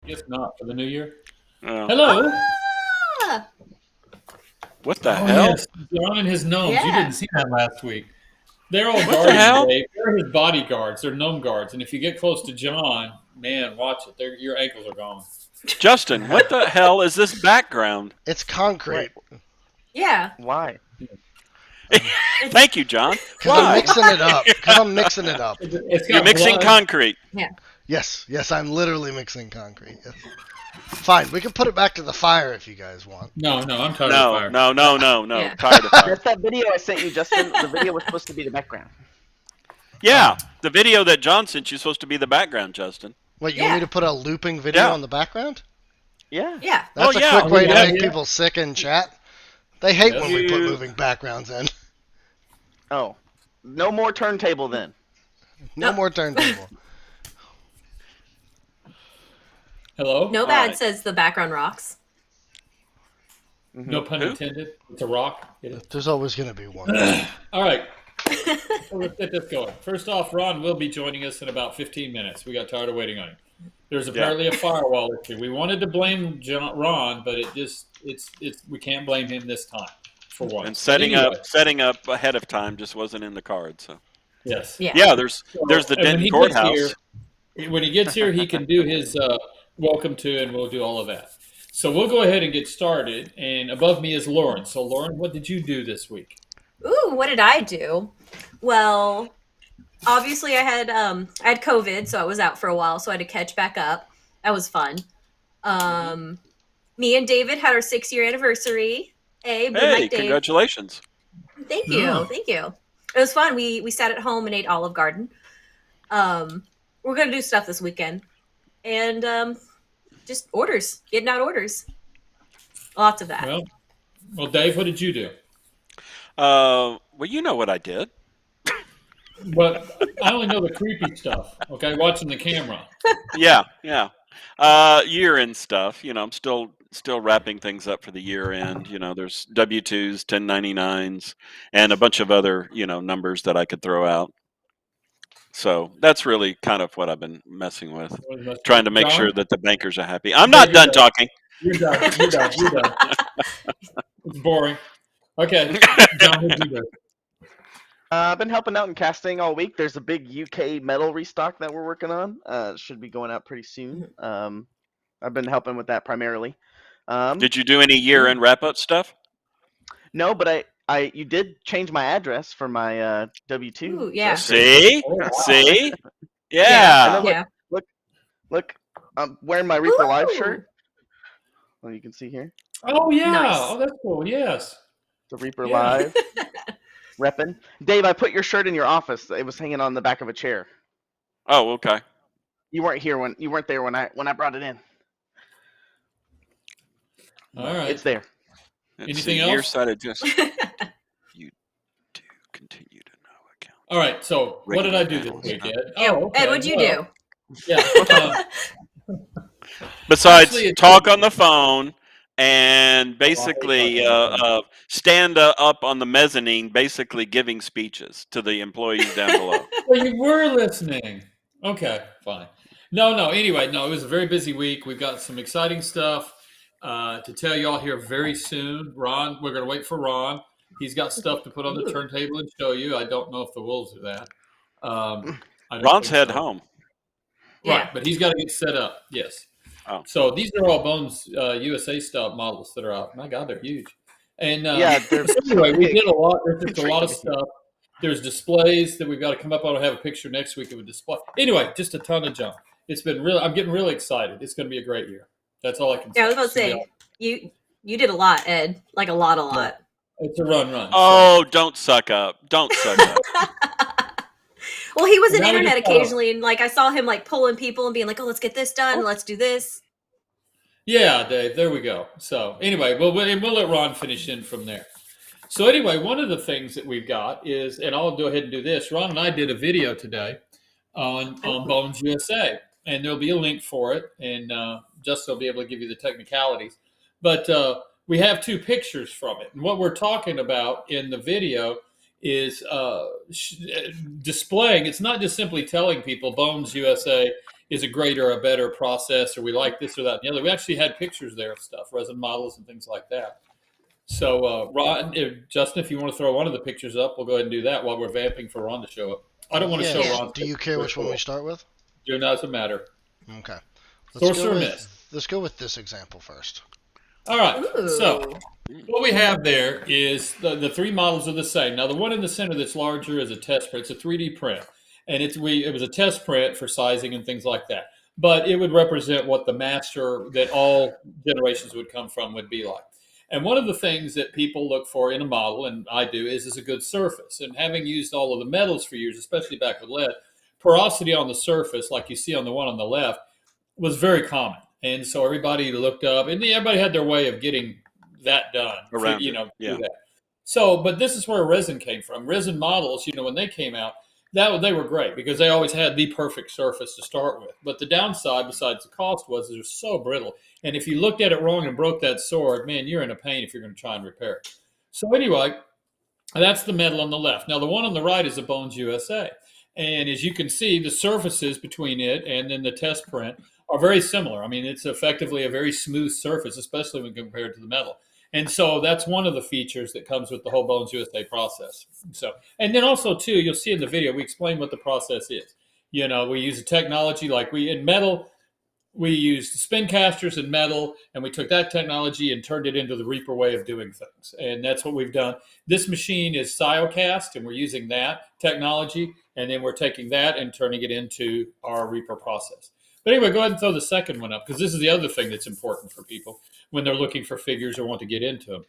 Guess not for the new year. Oh. Hello. Ah, What the Oh hell? yes, John and his gnomes. You yeah. didn't see that last week. They're all What the guarding hell? Dave. They're his bodyguards. They're gnome guards. And if you get close to John, man, watch it. Your ankles are gone. Justin, what the hell is this background? It's concrete. Yeah. Why? Thank you, John. Because I'm Why? mixing it up. Because I'm mixing it up. It's got You're mixing blood. concrete. Yes, I'm literally mixing concrete. Yes. Fine, we can put it back to the fire if you guys want. No, I'm tired of No, fire. no. Yeah. Tired of fire. That's that video I sent you, Justin. The video was supposed to be the background. Yeah, the video that John sent you is supposed to be the background, Justin. Wait, you want me to put a looping video Yeah. on the background? Yeah. Yeah. That's Oh, a yeah. quick way to Yeah, make yeah. people sick in chat. They hate Yes. when we put You- moving backgrounds in. Oh, no more turntable then. No more turntable. Hello? No All bad right. says the background rocks. No pun Who? intended. It's a rock. It is. There's always going to be one. All right. So let's get this going. First off, Ron will be joining us in about 15 minutes. We got tired of waiting on him. There's apparently a firewall issue. We wanted to blame Ron, but we can't blame him this time for once. And setting Anyway, up ahead of time just wasn't in the cards. So Yes. Yeah. yeah, there's the And when Denton he gets courthouse. here- when he gets here, he can do his welcome to, and we'll do all of that. So we'll go ahead and get started. And above me is Lauren. So Lauren, what did you do this week? Ooh, what did I do? Well, obviously I had COVID, so I was out for a while, so I had to catch back up. That was fun. Me and David had our 6-year anniversary. Hey, good Hey, night, Dave. congratulations! Thank you. Yeah. Thank you. It was fun. We sat at home and ate Olive Garden. We're gonna do stuff this weekend. And just orders. Getting out orders. Lots of that. Well, Dave, what did you do? Well, you know what I did. But I only know the creepy stuff. Okay, watching the camera. Yeah. Year-end stuff. You know, I'm still wrapping things up for the year-end. You know, there's W-2s, 1099s, and a bunch of other numbers that I could throw out. So that's really kind of what I've been messing with, trying to make John? sure that the bankers are happy. I'm not done talking. You're done. You're done. It's boring. Okay, John, what did you do? I've been helping out in casting all week. There's a big UK metal restock that we're working on. Should be going out pretty soon. I've been helping with that primarily. Did you do any year-end wrap-up stuff? No, but you did change my address for my W-2. Ooh, yeah. See? Oh, wow. See? And Yeah. then Yeah. Look, I'm wearing my Reaper Live Ooh. shirt. Well, you can see here Oh yeah. Nice. Oh, that's cool. Yes. the Reaper Yeah. Live reppin'. Dave, I put your shirt in your office. It was hanging on the back of a chair. Oh, okay. You weren't there when I brought it in. All right. It's there. Let's Anything see, else? Nearsighted just you do continue to know account. All right. So what did I do this week, Ed? Yeah. Oh, okay. Ed, what'd you Well, do? Yeah. Besides Actually, it's- talk on the phone and basically talking on the phone. stand up on the mezzanine, basically giving speeches to the employees down below. Well, you were listening. Okay, fine. No. Anyway, no, it was a very busy week. We've got some exciting stuff to tell you all here very soon. Ron, we're going to wait for Ron. He's got stuff to put on the turntable and show you. I don't know if the wolves are that. I don't Ron's think head so. home. Right, Yeah. but he's got to get set up. Yes. Oh. So these are all Bones USA style models that are out. My God, they're huge. And Yeah, they're so anyway, we big. did a lot. There's just a It's lot of really stuff. There's displays that we've got to come up on. I'll have a picture next week of a display. Anyway, just a ton of junk. It's been really. I'm getting really excited. It's going to be a great year. That's all I can say. Yeah, I was about to say you did a lot, Ed. Like a lot. It's a run. Oh, don't suck up. Don't suck up. Well, he was in Now we internet just follow. occasionally, and like I saw him like pulling people and being like, "Oh, let's get this done. Let's do this." Yeah, Dave. There we go. So anyway, we'll let Ron finish in from there. So anyway, one of the things that we've got is, and I'll go ahead and do this. Ron and I did a video today on Bones USA, and there'll be a link for it, and Justin will be able to give you the technicalities. But we have 2 pictures from it, and what we're talking about in the video is displaying. It's not just simply telling people Bones USA is a greater, a better process, or we like this or that and the other. We actually had pictures there of stuff, resin models and things like that. So, Ron, Justin, if you want to throw one of the pictures up, we'll go ahead and do that while we're vamping for Ron to show up. I don't want to show Ron. Do you care which one we start with? It doesn't matter. Okay. Let's go with this example first. All right. Ooh. So what we have there is the three models are the same. Now, the one in the center that's larger is a test print. It's a 3D print. And it was a test print for sizing and things like that. But it would represent what the master that all generations would come from would be like. And one of the things that people look for in a model, and I do, is a good surface. And having used all of the metals for years, especially back with lead, porosity on the surface, like you see on the one on the left, was very common. And so everybody looked up, and everybody had their way of getting that done. Around do yeah. that. So, but this is where resin came from. Resin models, when they came out, they were great because they always had the perfect surface to start with. But the downside, besides the cost, was they're so brittle. And if you looked at it wrong and broke that sword, man, you're in a pain if you're going to try and repair it. So anyway, that's the metal on the left. Now, the one on the right is a Bones USA. And as you can see, the surfaces between it and then the test print are very similar. I mean, it's effectively a very smooth surface, especially when compared to the metal. And so that's one of the features that comes with the whole Bones USA process. So, and then also too, you'll see in the video, we explain what the process is. We use a technology like in metal, we used spin casters in metal, and we took that technology and turned it into the Reaper way of doing things. And that's what we've done. This machine is Siocast, and we're using that technology, and then we're taking that and turning it into our Reaper process. But anyway, go ahead and throw the second one up, because this is the other thing that's important for people when they're looking for figures or want to get into them.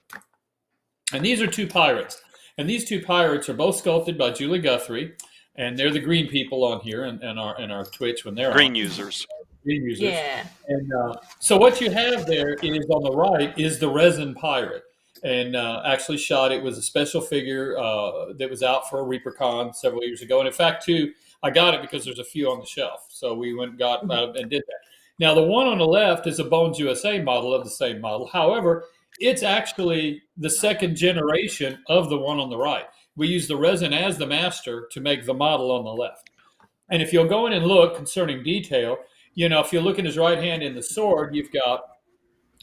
And these are two pirates. And these two pirates are both sculpted by Julie Guthrie, and they're the green people on here and our Twitch when they're green on. users. Green users. Yeah. And so what you have there is on the right is the resin pirate. And actually shot, it was a special figure that was out for a Reapercon several years ago. And in fact, too, I got it because there's a few on the shelf. So we went and got and did that. Now, the one on the left is a Bones USA model of the same model. However, it's actually the second generation of the one on the right. We use the resin as the master to make the model on the left. And if you'll go in and look concerning detail, if you look in his right hand in the sword, you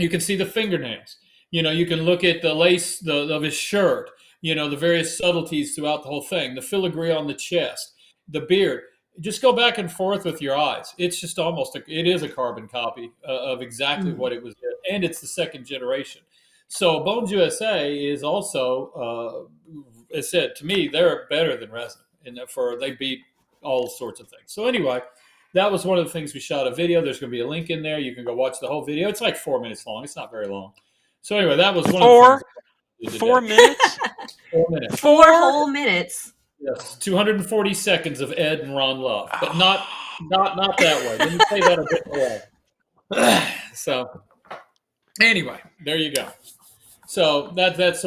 can see the fingernails. You can look at the lace of his shirt, the various subtleties throughout the whole thing, the filigree on the chest, the beard. Just go back and forth with your eyes. It's just it is a carbon copy of exactly what it was. And it's the second generation. So Bones USA is also, as said, to me, they're better than resin. And they beat all sorts of things. So anyway, that was one of the things we shot a video. There's going to be a link in there. You can go watch the whole video. It's like 4 minutes long. It's not very long. So anyway, that was one of the things. 4 minutes? 4 minutes. 4 whole minutes. Yes, 240 seconds of Ed and Ron love, but not that way. Let me say that a bit more. So anyway, there you go. So that's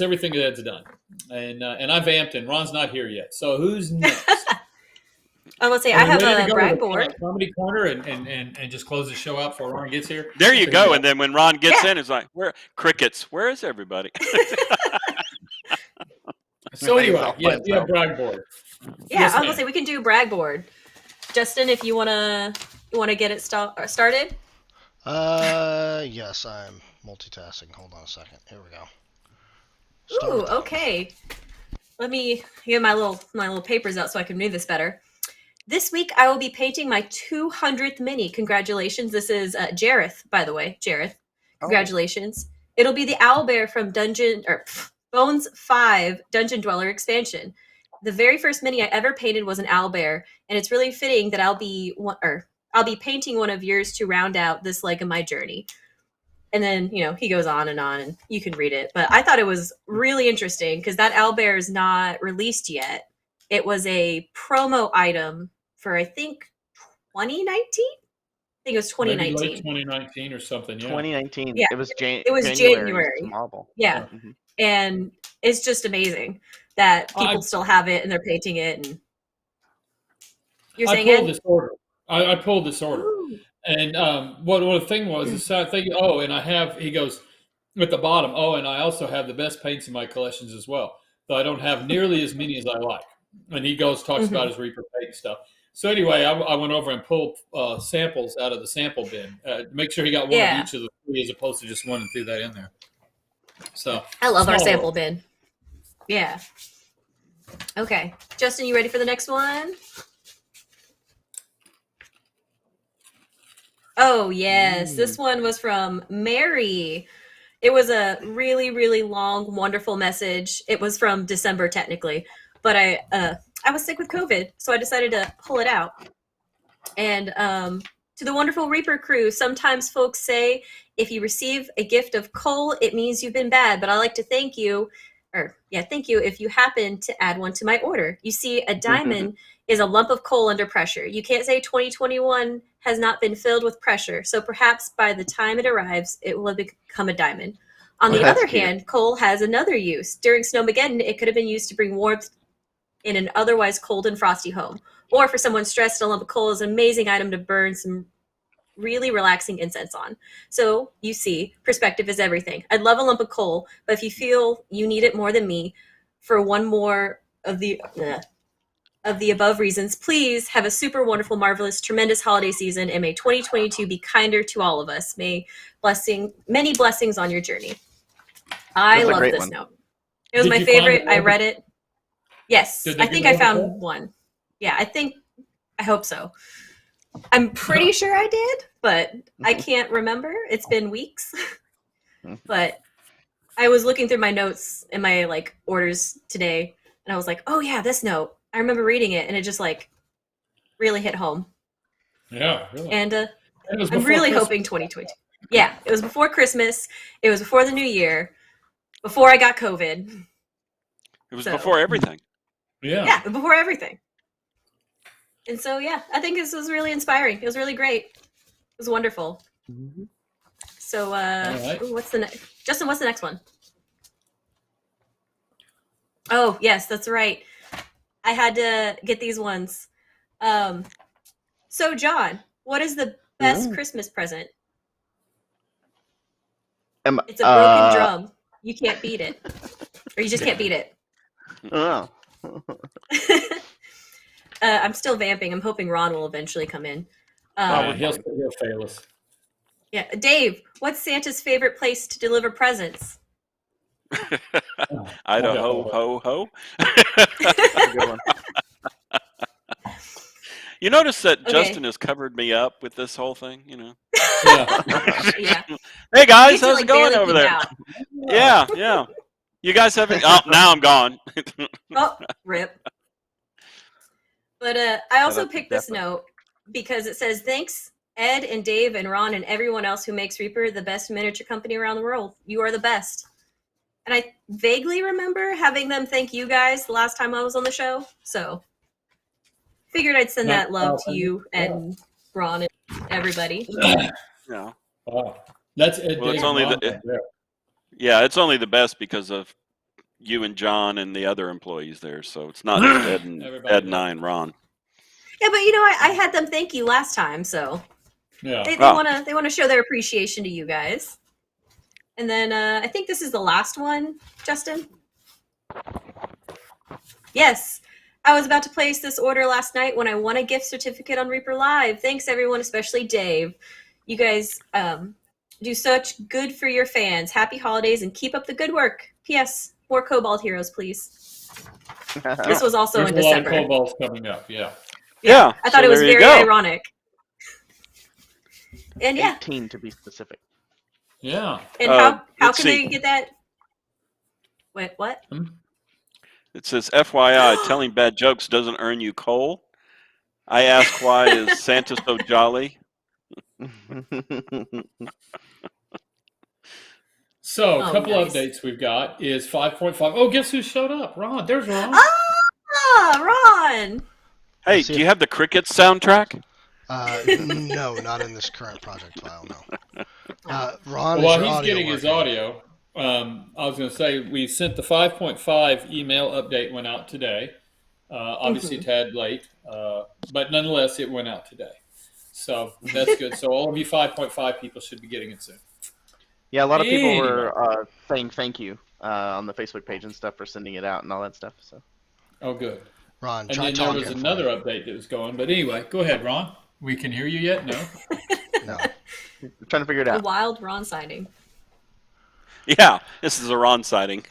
everything that Ed's done, and I vamped in. Ron's not here yet. So who's next? I will say I have a brag board. Comedy corner and just close the show out before Ron gets here. There you go. And then when Ron gets in, it's like, where crickets? Where is everybody? So anyway, yeah, you have brag board. Yeah, Yes, I was ma'am. gonna say we can do brag board. Justin, if you wanna get it started. Yes, I'm multitasking. Hold on a second. Here we go. Start Ooh, with that one. okay. Let me get my little papers out so I can read this better. This week I will be painting my 200th mini. Congratulations! This is Jareth, by the way. Jareth, congratulations! It'll be the owlbear from Bones 5 Dungeon Dweller expansion. The very first mini I ever painted was an owlbear, and it's really fitting that I'll be painting one of yours to round out this leg of my journey. And then, he goes on, and you can read it. But I thought it was really interesting because that owlbear is not released yet. It was a promo item for, I think, 2019? I think it was 2019. Maybe late 2019 or something, yeah. 2019. Yeah. It was January. Marvel. Yeah. Mm-hmm. And it's just amazing that people still have it and they're painting it. And you're saying I pulled this order. Ooh. And what the thing was, is I think, and he goes at the bottom, and I also have the best paints in my collections as well. Though I don't have nearly as many as I like. And he talks about his Reaper paint stuff. So anyway, I went over and pulled samples out of the sample bin. Make sure he got one Yeah. of each of the three, as opposed to just one, and threw that in there. So I love our small sample world. bin. Yeah. Okay. Justin, you ready for the next one? Oh, yes. This one was from Mary. It was a really, really long, wonderful message. It was from December, technically. But I was sick with COVID, so I decided to pull it out. And to the wonderful Reaper crew, sometimes folks say if you receive a gift of coal, it means you've been bad. But I like to thank you, thank you if you happen to add one to my order. You see, a diamond is a lump of coal under pressure. You can't say 2021 has not been filled with pressure. So perhaps by the time it arrives, it will have become a diamond. On the That's other cute. hand, coal has another use. During Snowmageddon, it could have been used to bring warmth in an otherwise cold and frosty home. Or for someone stressed, a lump of coal is an amazing item to burn some really relaxing incense on. So you see, perspective is everything. I'd love a lump of coal, but if you feel you need it more than me for one more of the above reasons, please have a super wonderful, marvelous, tremendous holiday season, and may 2022 be kinder to all of us. May many blessings on your journey. I That's a love great this one. note. It was Did my you find favorite. it? I read it. Yes, Did they I think give I it all the found one. Yeah, I hope so. I'm pretty sure I did, but I can't remember. It's been weeks. But I was looking through my notes and my orders today, and I was like, "Oh yeah, this note. I remember reading it, and it just really hit home." Yeah, really. And And it was I'm before really Christmas. hoping 2022. Yeah, it was before Christmas. It was before the New Year. Before I got COVID. It was So- before everything. Yeah. Yeah, before everything. And so yeah, I think this was really inspiring. It was really great. It was wonderful. So right. ooh, what's the next? Justin, what's the next one? Oh yes, that's right. I had to get these ones. So John, what is the best Christmas present? It's a broken drum. You can't beat it, or you just can't beat it. Oh. I'm still vamping. I'm hoping Ron will eventually come in. He'll fail us. Yeah, Dave, what's Santa's favorite place to deliver presents? Idaho, ho, ho. That's a good one. You notice that Okay. Justin has covered me up with this whole thing, Yeah. Yeah. Hey guys, Gets you, how's it going barely over peek there? out. Yeah. You guys haven't. Oh, now I'm gone. Oh, rip. But I also that's picked this definitely- note because it says, "Thanks, Ed and Dave and Ron and everyone else who makes Reaper the best miniature company around the world. You are the best." And I vaguely remember having them thank you guys the last time I was on the show. So figured I'd send that love to you and Ron and everybody. Yeah. Wow. That's Ed. Well, it's Dave, only Ron the- right there. Yeah, it's only the best because of you and John and the other employees there. So it's not just Ed and Everybody. I and Ron. Yeah, but I had them thank you last time, so Yeah. they Wow. wanna show their appreciation to you guys. And then I think this is the last one, Justin. Yes. I was about to place this order last night when I won a gift certificate on Reaper Live. Thanks everyone, especially Dave. You guys do such good for your fans. Happy holidays and keep up the good work. P.S. More Cobalt Heroes, please. This was also There's in a lot of December. kobolds coming up. Yeah. Yeah, I thought so it was there you very go. ironic. And yeah, 18 to be specific. Yeah. and how let's can see. they get that? Wait, what? It says, FYI, telling bad jokes doesn't earn you coal. I ask why is Santa so jolly? So a Oh, couple nice. updates we've got is 5.5. Oh, guess who showed up? Ron. There's Ron. Ah, Ron. Hey, Let's see do you have the Crickets soundtrack? No, not in this current project file. No. Ron, is While your he's audio getting his working? audio, I was going to say we sent the 5.5 email update went out today. Obviously, a tad late, but nonetheless, it went out today. So that's good. So all of you 5.5 people should be getting it soon. Yeah, a lot of people Anyway. were saying thank you on the Facebook page and stuff for sending it out and all that stuff. So Oh, good. Ron, And try then there talking. was another update that was going. But anyway, go ahead, Ron. We can hear you yet? No. No. We're trying to figure it The out. wild Ron sighting. Yeah, this is a Ron sighting.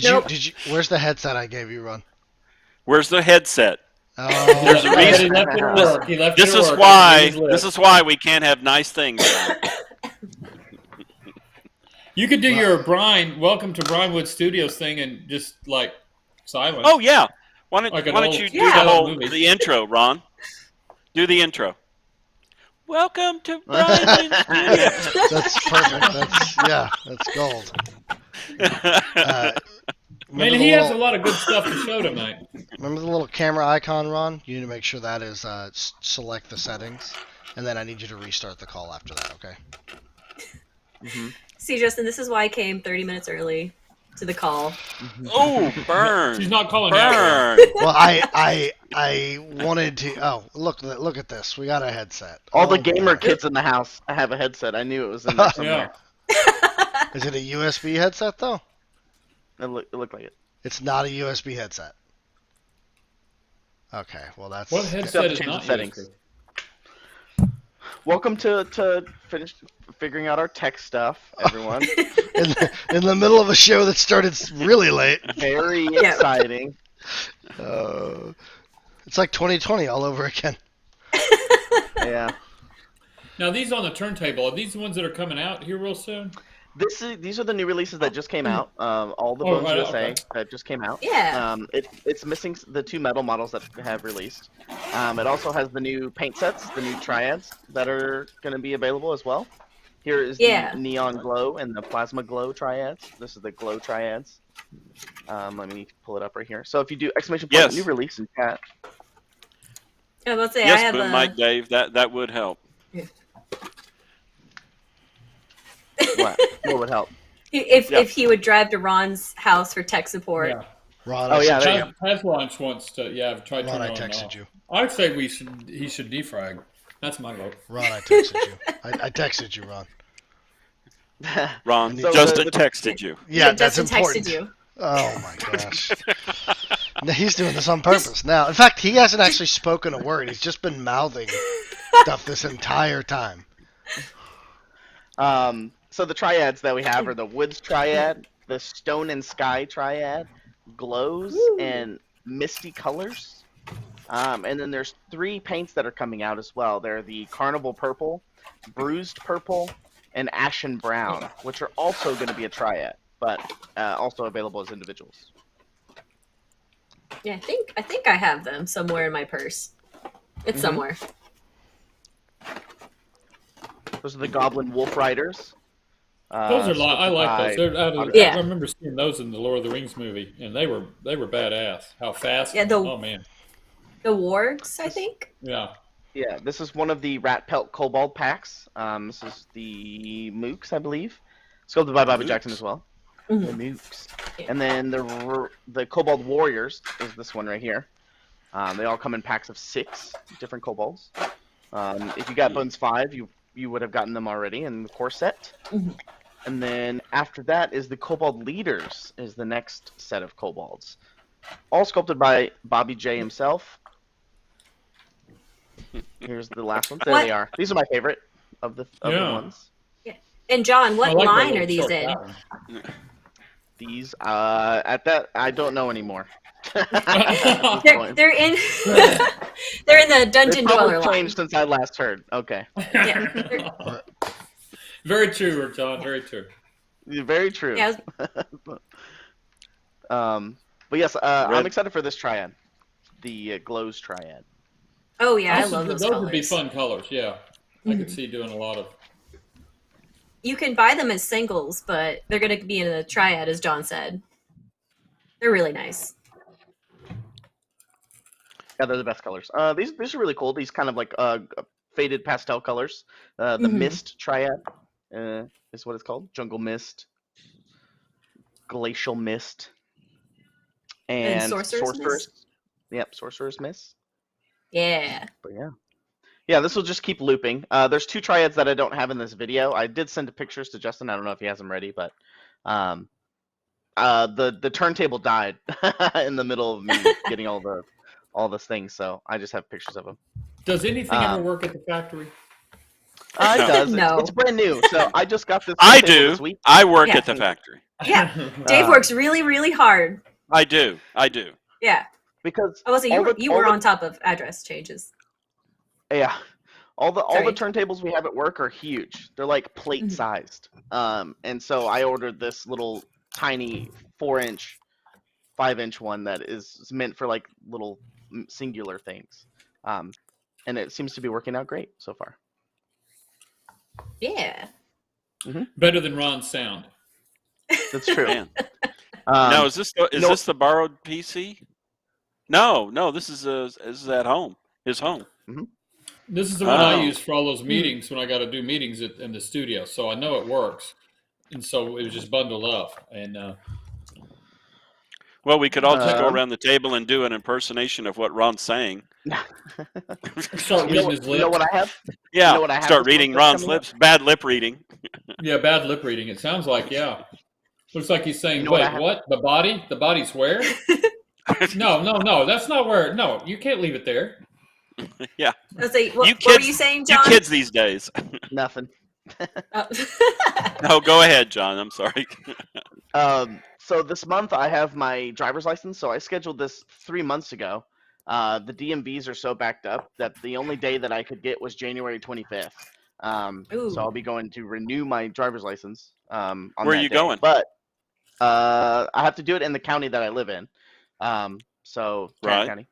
Nope. Did you? Where's the headset I gave you, Ron? Where's the headset? Oh, There's a I bet reason. He left it at work. He left it This at is work. why. This is why we can't have nice things. You could do Well- your Welcome to Brinewood Studios thing and just like silence. Oh yeah. Why Like don't an old you do Yeah. the intro, Ron? Do the intro. Welcome to Brinewood Studios. that's perfect. That's gold. Man, he has a lot of good stuff to show tonight. Remember the little camera icon, Ron? You need to make sure that is select the settings, and then I need you to restart the call after that. Okay? See, Justin, this is why I came 30 minutes early to the call. Oh, burn! She's not calling out. Burn! Well, I wanted to. Oh, look at this. We got a headset. All the Oh, gamer my. kids in the house have a headset. I knew it was in there somewhere. Is it a USB headset though? It looked like it. It's not a USB headset. Okay, well that's. What headset is change the not settings. used? Welcome to finish figuring out our tech stuff, everyone. in the middle of a show that started really late. Very exciting. It's like 2020 all over again. Yeah. Now these on the turntable, are these the ones that are coming out here real soon? These are the new releases that just came out. All the Oh, Bones right, USA okay. that just came out. Yeah. It's missing the two metal models that have released. It also has the new paint sets, the new Triads that are going to be available as well. Here is Yeah. the Neon Glow and the Plasma Glow Triads. This is the Glow Triads. Let me pull it up right here. So if you do exclamation point Yes. new release in chat. I was about to say, I Yes, have Boom Mike Dave. That would help. What would help? if he would drive to Ron's house for tech support. Yeah. Ron, Oh, I yeah, sent there you. you go. Has launched wants to. Yeah, I've tried Ron, turning I it on and texted off. you. I'd say he should defrag. That's my vote. Ron, I texted you. I texted you, Ron. Ron, So Justin the- texted you. Yeah, that's Justin important. texted you. Oh my gosh. No, he's doing this on purpose now. In fact, he hasn't actually spoken a word. He's just been mouthing stuff this entire time. So the triads that we have are the Woods Triad, the Stone and Sky Triad, Glows, and Misty Colors. And then there's 3 paints that are coming out as well. They're the Carnival Purple, Bruised Purple, and Ashen Brown, which are also going to be a triad, but also available as individuals. Yeah, I think I have them somewhere in my purse. It's somewhere. Those are the Goblin Wolf Riders. Those are I like those. Yeah. I remember seeing those in the Lord of the Rings movie, and they were badass. How fast? Yeah, oh man. The wargs, I think. Yeah. Yeah, this is one of the Rat Pelt Kobold packs. This is the Mooks, I believe. Sculpted by Bobby Jackson as well. The Mooks. Yeah. And then the Kobold Warriors is this one right here. They all come in packs of 6 different kobolds. If you got Bones 5, you would have gotten them already in the core set. And then after that is the Kobold Leaders is the next set of kobolds. All sculpted by Bobby J himself. Here's the last ones. There What? they are. These are my favorite of the ones. And John, what I like that line little are these short in? pattern. These at that I don't know anymore. They're in they're in the Dungeon They've Dweller probably line. changed since I last heard. Okay. Yeah. Very true, John. Very true. Very true. Yeah, But yes, I'm excited for this triad, the Glows triad. oh yeah, I love those Those colors. would be fun colors. Yeah, I could see doing a lot of. You can buy them as singles, but they're going to be in a triad, as John said. They're really nice. Yeah, they're the best colors. These are really cool. These kind of like faded pastel colors. The Mist triad is what it's called. Jungle Mist, Glacial Mist, and Sorcerer's Mist? Yep, Sorcerer's Mist. Yeah. But yeah, this will just keep looping. There's 2 triads that I don't have in this video. I did send pictures to Justin. I don't know if he has them ready, but the turntable died in the middle of me getting all the things, so I just have pictures of them. Does anything ever work at the factory? It No. does. No. It's brand new, so I just got this. I turntable do. This week. I work Yeah. at the factory. Yeah. Dave works really, really hard. I do. Yeah. Because Oh, so all you were on top of address changes. Yeah, all the Sorry. turntables we have at work are huge. They're like plate sized. And so I ordered this little tiny 4-inch, 5-inch one that is meant for like little singular things. And it seems to be working out great so far. Yeah. Better than Ron's sound. That's true. Man. Now, is this the borrowed PC? No, this is at home. His home. This is the one I Oh. use for all those meetings when I got to do meetings in the studio. So I know it works. And so it was just bundled up. And Well, we could all just go Um, around the table and do an impersonation of what Ron's saying. start You know, reading his you know lips. what I have? Yeah, know what I have start this reading month that's Ron's coming up? lips. Bad lip reading. Yeah, bad lip reading. It sounds like, yeah. Looks like he's saying, You know what I wait, have- what? The body? The body's where? No. That's not where. No, you can't leave it there. Yeah, Let's see. What You were kids- you saying, you John? kids these days. Nothing. Oh. No, go ahead, John. I'm sorry. So this month I have my driver's license. So I scheduled this 3 months ago. The DMVs are so backed up that the only day that I could get was January 25th. Ooh. So I'll be going to renew my driver's license. On Where are that you day. going? But I have to do it in the county that I live in. So Tarrant Right. County.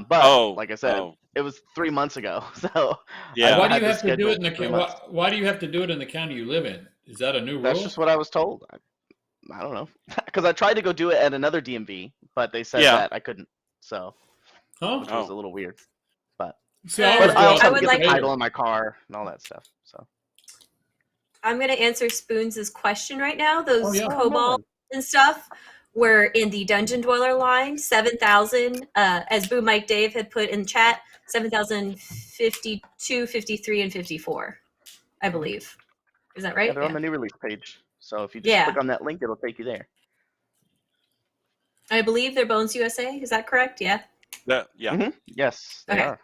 But like I said, oh, it was 3 months ago. So yeah. Why do had you this have to do it in the scheduled 3 months. why do you have to do it in the county you live in? Is that a new That's rule? just what I was told. I don't know. Because I tried to go do it at another DMV, but they said Yeah. that I couldn't. So Huh? which was a little weird. See, I always But go I out also to have would to get like the to- title in my car and all that stuff. So I'm going to answer Spoons' question right now. Those yeah. kobolds and stuff were in the Dungeon Dweller line, 7,000, as Boo Mike Dave had put in chat, 7,052, 53, and 54, I believe. Is that right? yeah, they're on Yeah. the new release page. So if you just Yeah. click on that link, it'll take you there. I believe they're Bones USA. Is that correct? Yeah. Yeah. Yes, they Okay. are.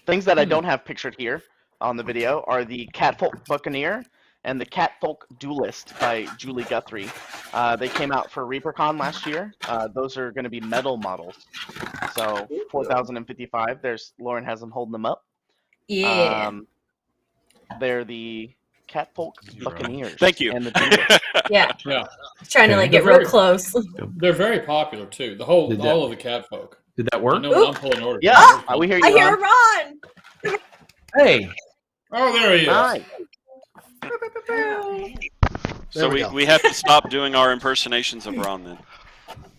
Things that I Hmm. don't have pictured here on the video are the Catfolk Buccaneer and the Catfolk Duelist by Julie Guthrie. They came out for Reapercon last year. Those are going to be metal models. So 4,055. There's Lauren has them holding them up. Yeah. They're the Catfolk Buccaneers. Thank you. And the Duelist. Yeah. Yeah. Trying to Okay. like get They're real close. They're very popular too. Did that- All of the cat folk. Did that I work? know when I'm pulling orders. Yeah, we hear you. I hear Ron. Ron. Hey, Oh, there he is. Hi. So There we go. we have to stop doing our impersonations of Ron then.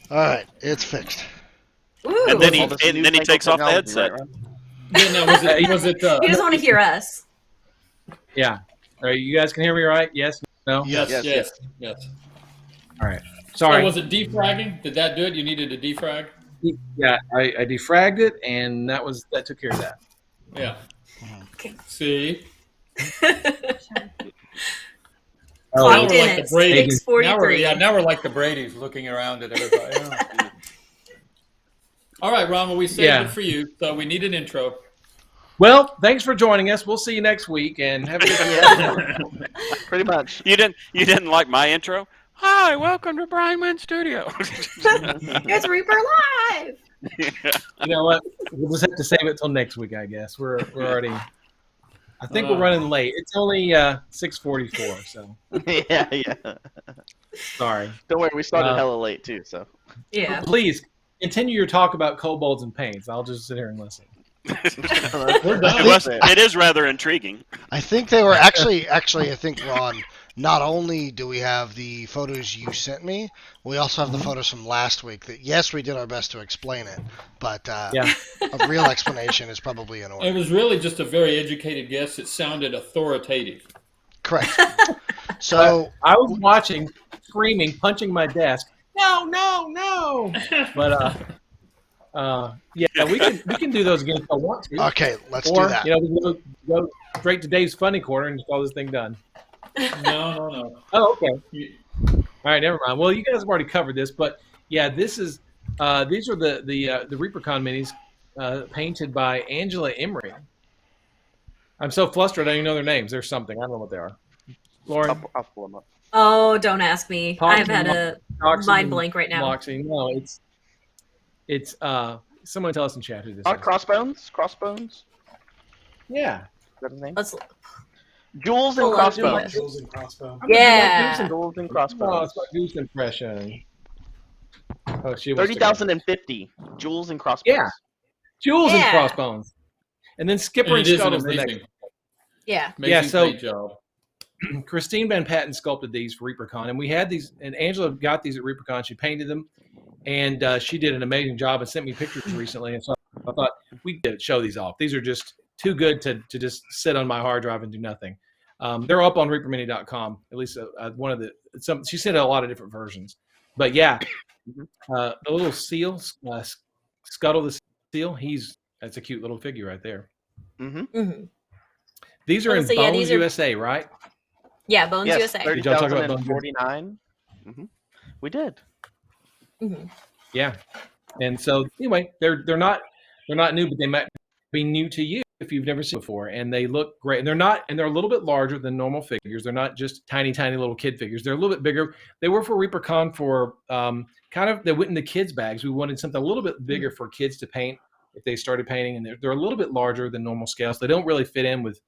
All right, it's fixed. Ooh. And then he All this and then he newfangled takes off the technology, headset. right, Ron? Yeah, now, was it He doesn't want to hear us. yeah. All right, you guys can hear me, right? Yes. No. yes, Yes, yes. All right. So Sorry. was it defragging? Did that do it? You needed a defrag? Yeah, I defragged it, and that took care of that. Yeah. Okay. See? Oh, Clocked we're in like at the Brady's. Now we're 6:43. now we're like the Brady's looking around at everybody. Yeah. All right, Ron, well, we saved Yeah. it for you, so we need an intro. Well, thanks for joining us. We'll see you next week, and have a good Yeah, pretty much. You didn't like my intro? Hi, welcome to Brian Wynn Studio. It's Reaper Live. You know what? We'll just have to save it till next week, I guess. We're already. I think we're running late. It's only 6:44, so Yeah. sorry. Don't worry, we started Uh, hella late too. So Yeah. Please continue your talk about kobolds and paints. I'll just sit here and listen. We're done. It is rather intriguing. I think they were actually. I think Ron. Not only do we have the photos you sent me, we also have the photos from last week. That yes, we did our best to explain it, but Yeah. a real explanation is probably in It order. was really just a very educated guess. It sounded authoritative. Correct. So I was watching, screaming, punching my desk. No! But yeah, we can do those again if I want to. okay, let's Or do that. we can go straight to Dave's funny corner and just call this thing done. No. Oh, okay. You- All right, never mind. Well, you guys have already covered this, but yeah, these are the Reapercon minis painted by Angela Emery. I'm so flustered I don't even know their names. There's something I don't know what they are. Lauren, I'll pull them up. Oh, don't ask me. I've had a Toxin mind and blank right now. Moxie. No, it's someone tell us in chat who this Oh, is. Crossbones. Crossbones. Yeah. Is that his name? Let's. Jules and Hold on, do Crossbones. Jules and Crossbow. I'm gonna do Yeah. my Jules and Oh, Crossbones. it's my goose impression. Oh, she wants to go. 30,050. Jules and Crossbones. Yeah. Jewels and Yeah. Crossbones. And then Skipper And and it is an Scuttle's the next. amazing, Yeah. amazing so- paint job. Christine Van Patten sculpted these for Reapercon, and we had these. And Angela got these at Reapercon. She painted them, and she did an amazing job and sent me pictures recently. And so I thought we could show these off. These are just too good to just sit on my hard drive and do nothing. They're up on reapermini.com. At least one of the she sent a lot of different versions, but yeah, the little seal, Scuttle the seal. That's a cute little figure right there. Mm-hmm. Mm-hmm. These are Oh, in so yeah, Bones these are- USA, right? Yeah, Bones Yes, USA. Did y'all talk about Bones? 30,049. We did. Mhm. Yeah, and so anyway, they're not new, but they might be new to you if you've never seen before, and they look great. And they're a little bit larger than normal figures. They're not just tiny little kid figures. They're a little bit bigger. They were for Reapercon for they went in the kids bags. We wanted something a little bit bigger for kids to paint if they started painting, and they're a little bit larger than normal scales. They don't really fit in with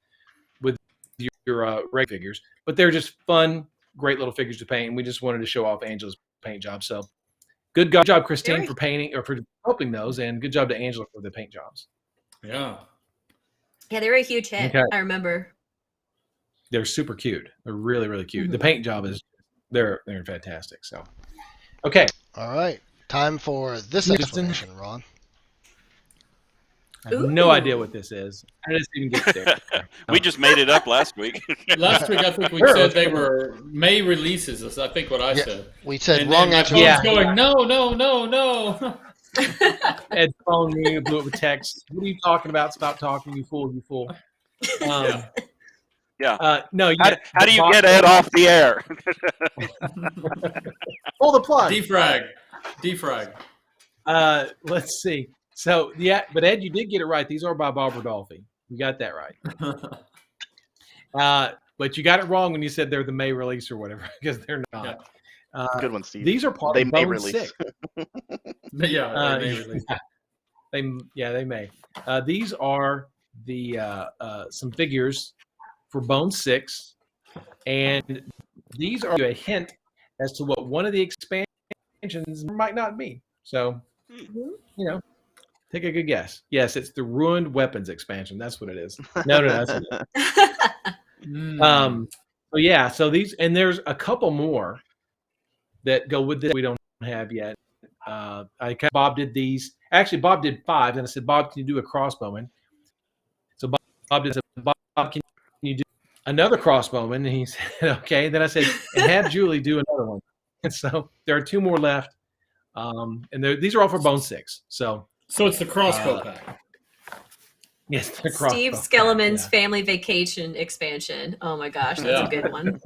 your regular figures, but they're just fun, great little figures to paint. And we just wanted to show off Angela's paint job. So good job, Christine, for painting or for helping those, and good job to Angela for the paint jobs. Yeah. Yeah, they were a huge hit. Okay. I remember. They're super cute. They're really, really cute. Mhm. The paint job is they're fantastic. So, okay, All right. Time for this Houston. explanation, Ron. I have no Ooh. idea what this is. I didn't even get there. We just made it up last week. Last week, I think we Sure, said let's they go. were May releases. That's I think what I Yeah. said. We said And wrong then my answer. phone's Yeah. going, no. Ed phoned me, blew up a text. What are you talking about? Stop talking, you fool, you fool. Yeah. No. How do you get Ed off the air? Pull the plug. Defrag. Let's see. So yeah, but Ed, you did get it right. These are by Bob Rodolphe. You got that right. But you got it wrong when you said they're the May release or whatever, because they're not. Good one, Steve. These are part They of may Bone release. 6. Yeah, they released. They may. These are the some figures for Bone 6, and these are a hint as to what one of the expansions might not be. So, take a good guess. Yes, it's the Ruined Weapons expansion. That's what it is. No, that's what it is. So yeah, so these, and there's a couple more that go with this we don't have yet. Bob did these. Actually, Bob did 5, and I said, Bob, can you do a Crossbowman? So Bob did. Bob, can you do another Crossbowman? And he said, okay. Then I said, and have Julie do another one. And so there are 2 more left, and these are all for Bone 6. So it's the crossbow pack. yes, the Crossbow Steve pack, Skellerman's yeah. Family Vacation expansion. Oh my gosh, that's Yeah. a good one.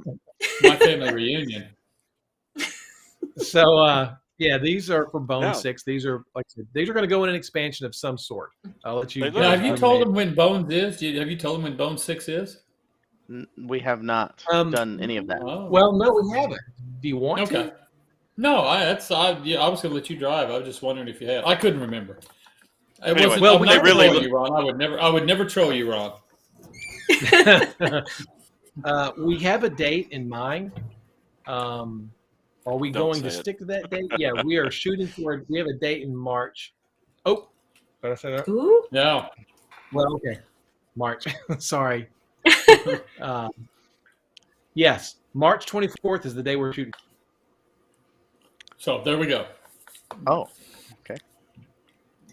My family reunion. So yeah, these are for Bone Yeah. 6. These are, like I said, these are going to go in an expansion of some sort. I'll let you. They Now, look- have you told them when Bones is? Have you told them when Bone 6 is? We have not done any of that. Oh. Well, no, we haven't. Do you want Okay. to? No, I was going to let you drive. I was just wondering if you had. I couldn't remember. It Anyway, wasn't, well, I'm they not really trolling you, Ron. I would never troll you, Ron. We have a date in mind. Are we Don't going to say it. stick to that date? Yeah, we are shooting for it. We have a date in March. Oh, did I say that? Ooh. No. Well, okay. March. Sorry. Yes, March 24th is the day we're shooting. So there we go. Oh,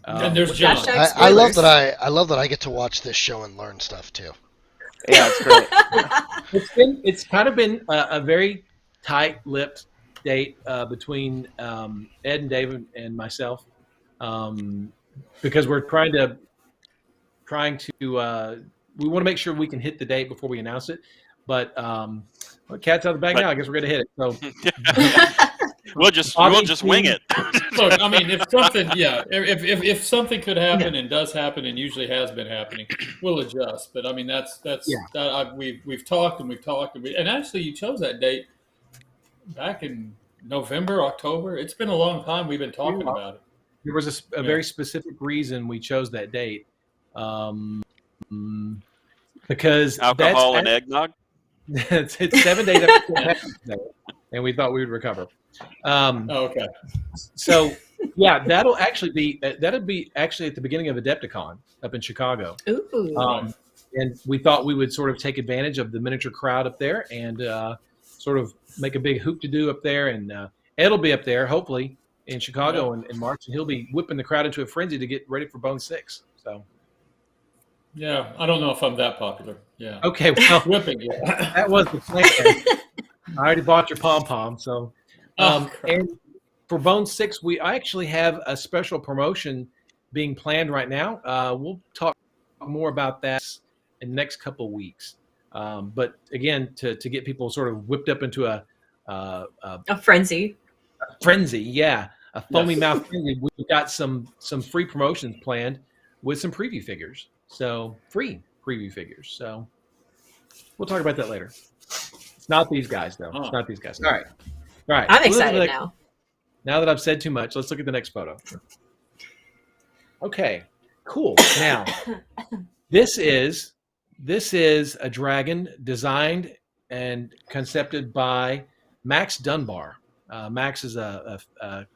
And there's John. Hashtag I love spoilers. that I love that I get to watch this show and learn stuff too. yeah, it's great. It's kind of been a very tight-lipped date between Ed and David and myself, because we're trying to we want to make sure we can hit the date before we announce it, but Well, cat's out of the bag now. I guess we're gonna hit it. So we'll just wing it. Look, I mean, if something, if something could happen and does happen and usually has been happening, we'll adjust. But I mean, we've talked and actually you chose that date back in November, October. It's been a long time we've been talking about it. There was a very specific reason we chose that date, because alcohol and eggnog. it's 7 days after, and we thought we would recover. Okay. So yeah, that'll be actually at the beginning of Adepticon up in Chicago. Ooh. And we thought we would sort of take advantage of the miniature crowd up there and sort of make a big hoop to do up there. And Ed will be up there hopefully in Chicago in March, and he'll be whipping the crowd into a frenzy to get ready for Bone 6. So. Yeah, I don't know if I'm that popular. Yeah. Okay, well, whipping. Yeah. That was the plan. I already bought your pom pom, so. And for Bone 6, I actually have a special promotion being planned right now. We'll talk more about that in the next couple of weeks. But again, to get people sort of whipped up into a frenzy. A frenzy, yeah, a foamy mouth frenzy. We've got some free promotions planned with some preview figures. So free preview figures. So we'll talk about that later. It's not these guys though. It's not these guys. All right. I'm excited now. Now that I've said too much, let's look at the next photo. Okay, cool. Now, this is a dragon designed and concepted by Max Dunbar. Max is a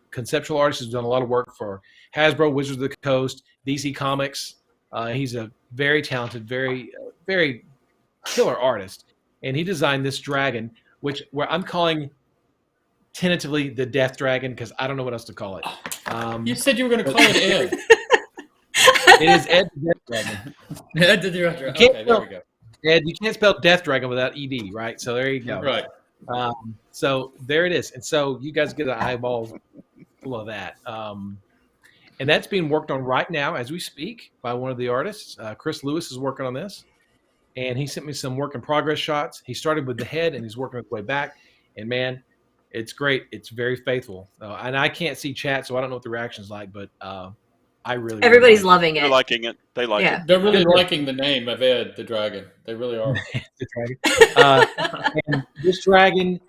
conceptual artist who's done a lot of work for Hasbro, Wizards of the Coast, DC Comics. He's a very talented, very killer artist, and he designed this dragon, where I'm calling tentatively the Death Dragon because I don't know what else to call it. You said you were going to call it Ed. It is Ed the Death Dragon. Ed the Death Dragon. Okay, there we go. Ed, you can't spell Death Dragon without ED, right? So there you go. Right. So there it is, and so you guys get an eyeball full of that. And that's being worked on right now as we speak by one of the artists. Chris Lewis is working on this, and he sent me some work in progress shots. He started with the head, and he's working his way back. And man, it's great. It's very faithful. And I can't see chat, so I don't know what the reaction's like, but I really everybody's loving it. They're liking it. They like it. They're really liking the name of Ed the Dragon. They really are. The dragon. And this dragon,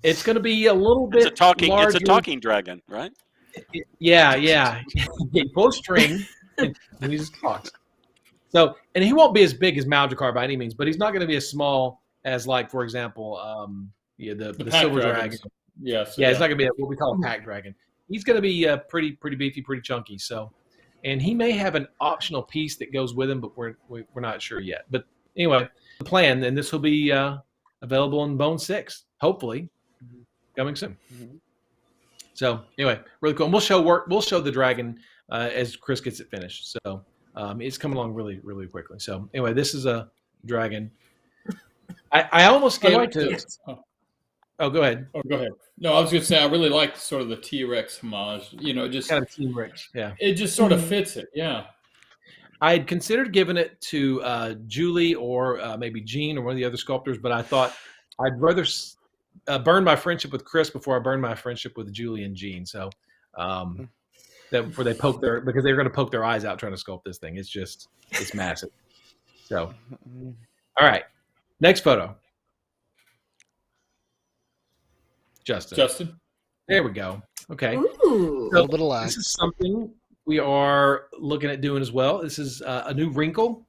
it's going to be a little bit larger. It's a talking dragon, right? Yeah. He pulls string and he just talks. So, and he won't be as big as Maldekar by any means, but he's not going to be as small as, like, for example, the silver dragon. Yes. Yeah, it's not going to be what we call a pack dragon. He's going to be pretty beefy, pretty chunky. So, and he may have an optional piece that goes with him, but we're not sure yet. But anyway, the plan, and this will be available in Bone 6, hopefully, coming soon. Mm-hmm. So anyway, really cool. And we'll show the dragon as Chris gets it finished. So it's coming along really, really quickly. So anyway, this is a dragon. I almost gave it to. Oh, go ahead. Oh, go ahead. No, I was going to say I really like sort of the T-Rex homage. Just kind of T-Rex. Yeah. It just sort of fits it. Yeah. I had considered giving it to Julie or maybe Gene or one of the other sculptors, but I thought I'd rather burn my friendship with Chris before I burn my friendship with Julie and Gene. So before they because they're going to poke their eyes out trying to sculpt this thing. It's massive. So, all right, next photo. Justin. There we go. Okay. Ooh. A little bit of lag. This is something we are looking at doing as well. This is a new wrinkle.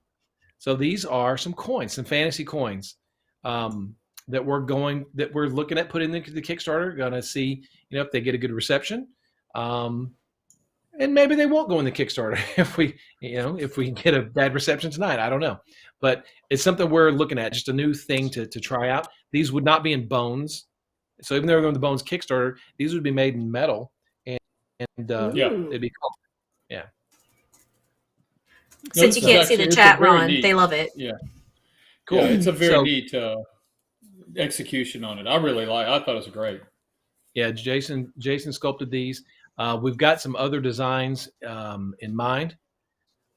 So these are some coins, some fantasy coins. That we're looking at putting into the Kickstarter. Going to see, if they get a good reception, and maybe they won't go in the Kickstarter if we get a bad reception tonight. I don't know, but it's something we're looking at, just a new thing to try out. These would not be in bones, so even though they're going to the bones Kickstarter, these would be made in metal, and it'd be cool. Yeah. Since you can't see the chat, Ron, they love it. Yeah. Cool. Yeah, it's a very neat execution on it. I thought it was great. Yeah, Jason sculpted these. We've got some other designs in mind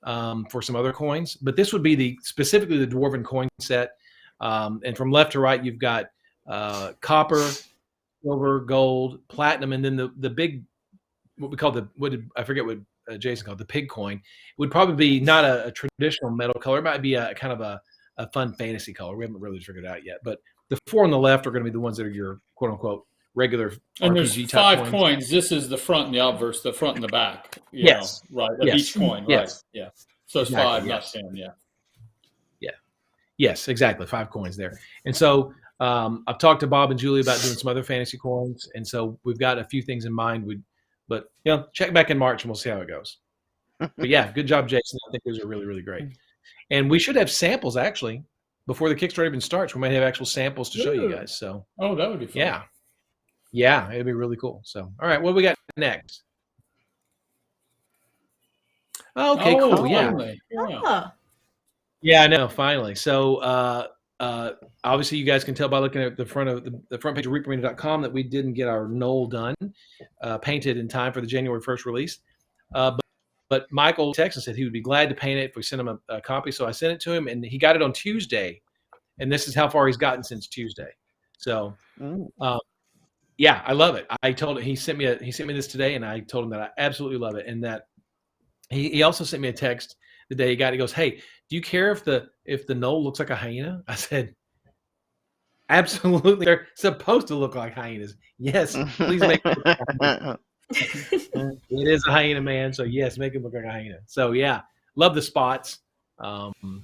for some other coins, but this would be specifically the Dwarven Coin Set. And from left to right, you've got copper, silver, gold, platinum, and then the big, what we call I forget what Jason called the pig coin, would probably be not a traditional metal color. It might be a kind of a fun fantasy color. We haven't really figured it out yet. But the 4 on the left are going to be the ones that are your quote unquote regular and RPG there's type 5 coins. This is the front and the obverse, the front and the back. Yes. Right. Of Yes. each coin. Right. Yes. Yeah. So it's Exactly, 5, yes. not 10. Yeah. Yes, exactly. 5 coins there. And so I've talked to Bob and Julie about doing some other fantasy coins. And so we've got a few things in mind. But check back in March and we'll see how it goes. But yeah, good job, Jason. I think those are really, really great. And we should have samples actually before the Kickstarter even starts. We might have actual samples to show you guys. So that would be fun. Yeah, it'd be really cool. So all right, what do we got next? Okay, cool. Yeah. Finally. Yeah. Oh, Yeah, I know. Finally, so obviously, you guys can tell by looking at the front page of reaperlive.com that we didn't get our knoll done, painted in time for the January 1st release. But Michael texted and said he would be glad to paint it if we sent him a copy. So I sent it to him, and he got it on Tuesday. And this is how far he's gotten since Tuesday. So, yeah, I love it. I told him he sent me this today, and I told him that I absolutely love it, and that he also sent me a text the day he got it. He goes, "Hey, do you care if the knoll looks like a hyena?" I said, "Absolutely. They're supposed to look like hyenas. Yes, please make it look like a hyena." It is a hyena, man. So yes, make it look like a hyena. So yeah, love the spots. And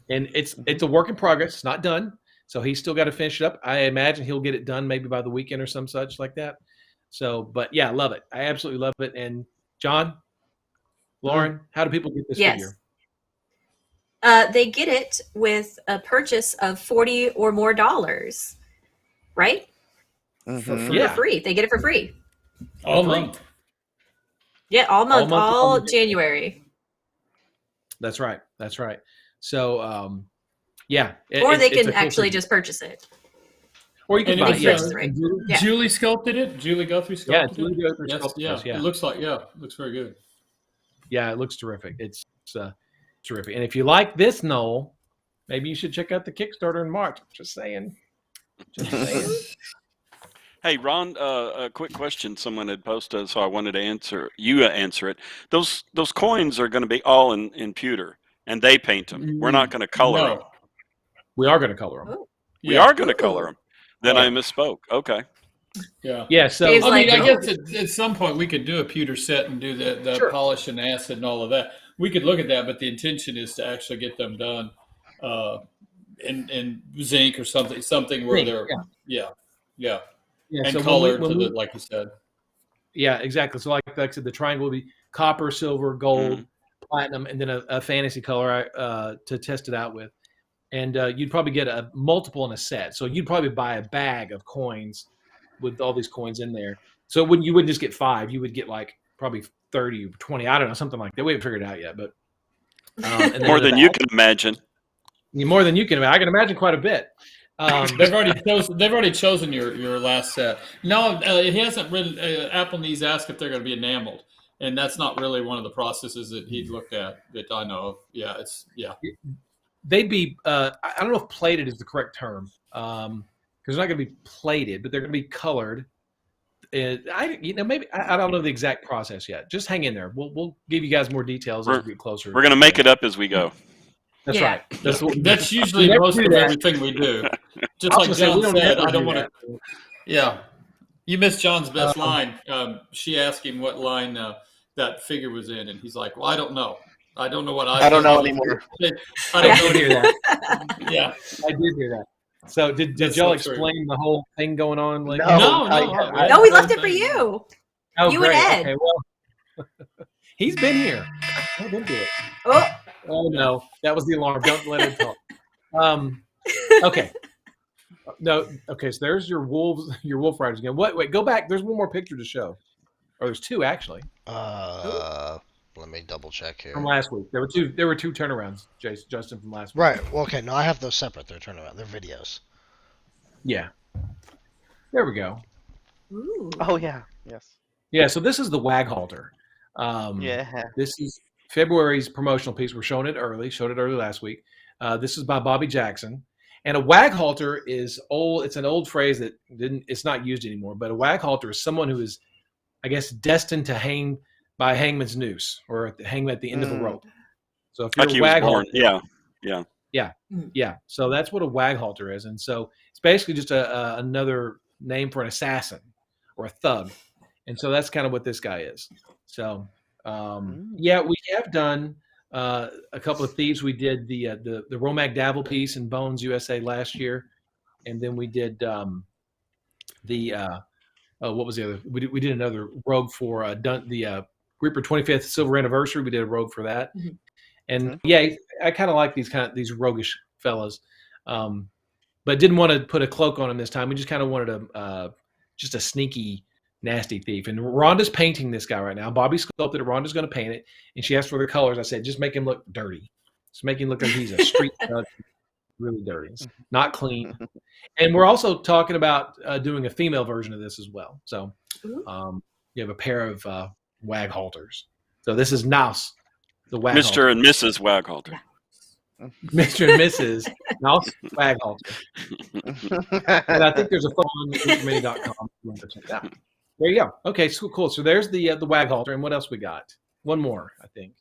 it's a work in progress. It's not done. So he's still got to finish it up. I imagine he'll get it done maybe by the weekend or some such like that. So, but yeah, love it. I absolutely love it. And John, Lauren, how do people get this figure? They get it with a purchase of $40 or more, right? For free. They get it for free. All month. Yeah, all month, all January. That's right. So, yeah. Or they can actually just purchase it. Or you can buy it. Right. Julie sculpted it. Julie Guthrie sculpted it. Julie Guthrie sculpted it. It looks like, it looks very good. Yeah, it looks terrific. It's terrific. And if you like this knoll, maybe you should check out the Kickstarter in March. Just saying. Hey, Ron, a quick question someone had posted, so I wanted to answer it. Those coins are going to be all in pewter, and they paint them. We're not going to color them. We are going to color them. We are going to color them. Then I misspoke. Okay. Yeah. Yeah. So I guess at some point we could do a pewter set and do the polish and acid and all of that. We could look at that, but the intention is to actually get them done in zinc or something where they're and so colored like you said. Yeah, exactly. So like I said, the triangle will be copper, silver, gold, platinum, and then a fantasy color to test it out with. And you'd probably get a multiple in a set. So you'd probably buy a bag of coins with all these coins in there. So you wouldn't just get 5. You would get like probably 30 or 20. I don't know, something like that. We haven't figured it out yet, but more than you can imagine. More than you can imagine. I can imagine quite a bit. They've already chosen your last set. No, he hasn't really. Apple Knees asked if they're going to be enameled, and that's not really one of the processes that he'd looked at that I know of. They'd be. I don't know if plated is the correct term, because they're not going to be plated, but they're going to be colored. Maybe I don't know the exact process yet. Just hang in there. We'll give you guys more details as we get closer. We're going to make it up as we go. That's right. That's usually most of everything we do. Just like John said, I don't want to. Yeah, you missed John's best line. She asked him what line that figure was in, and he's like, "Well, I don't know. I don't know what I don't know anymore." I don't know hear that. Yeah, I did hear that. So did y'all explain the whole thing going on? Like, no, we left it for you. Oh, you great. and Ed. Okay, well, he's been here. Let him do it. Oh no, that was the alarm. Don't let him talk. Okay. No. Okay. So there's your wolves, your wolf riders again. Wait. Go back. There's one more picture to show. Or there's 2 actually. Let me double check here. From last week, there were two turnarounds, Justin, from last week. Right. Well, okay. No, I have those separate. They're turnaround. They're videos. Yeah. There we go. Ooh. Oh yeah. Yes. Yeah. So this is the Wag Halter. This is February's promotional piece. We're showing it early. Showed it early last week. This is by Bobby Jackson, And a wag halter is old. It's an old phrase that it's not used anymore. But a wag halter is someone who is, I guess, destined to hang by a hangman's noose or hang at the end of a rope. So if you're Like a wag halter, yeah. So that's what a wag halter is. And so it's basically just another name for an assassin or a thug. And so that's kind of what this guy is. So yeah, we have done a couple of thieves. We did the Romag Davil piece in Bones USA last year, and then we did what was the other? We did another rogue for the Reaper 25th Silver Anniversary. We did a rogue for that, and yeah, I kind of like these roguish fellas, but didn't want to put a cloak on him this time. We just kind of wanted just a sneaky, nasty thief. And Rhonda's painting this guy right now. Bobby sculpted it. Rhonda's going to paint it, and she asked for the colors. I said, just make him look dirty. Just make him look like he's a street thug, really dirty, it's not clean. And we're also talking about doing a female version of this as well. So you have a pair of wag halters. So this is Naus, the wag halter. Mr. and Mrs. Waghalter. Mr. and Mrs. Naus wag halter. And I think there's a phone on reapermini.com. There you go. Okay, so cool. So there's the wag halter. And what else we got? One more, I think.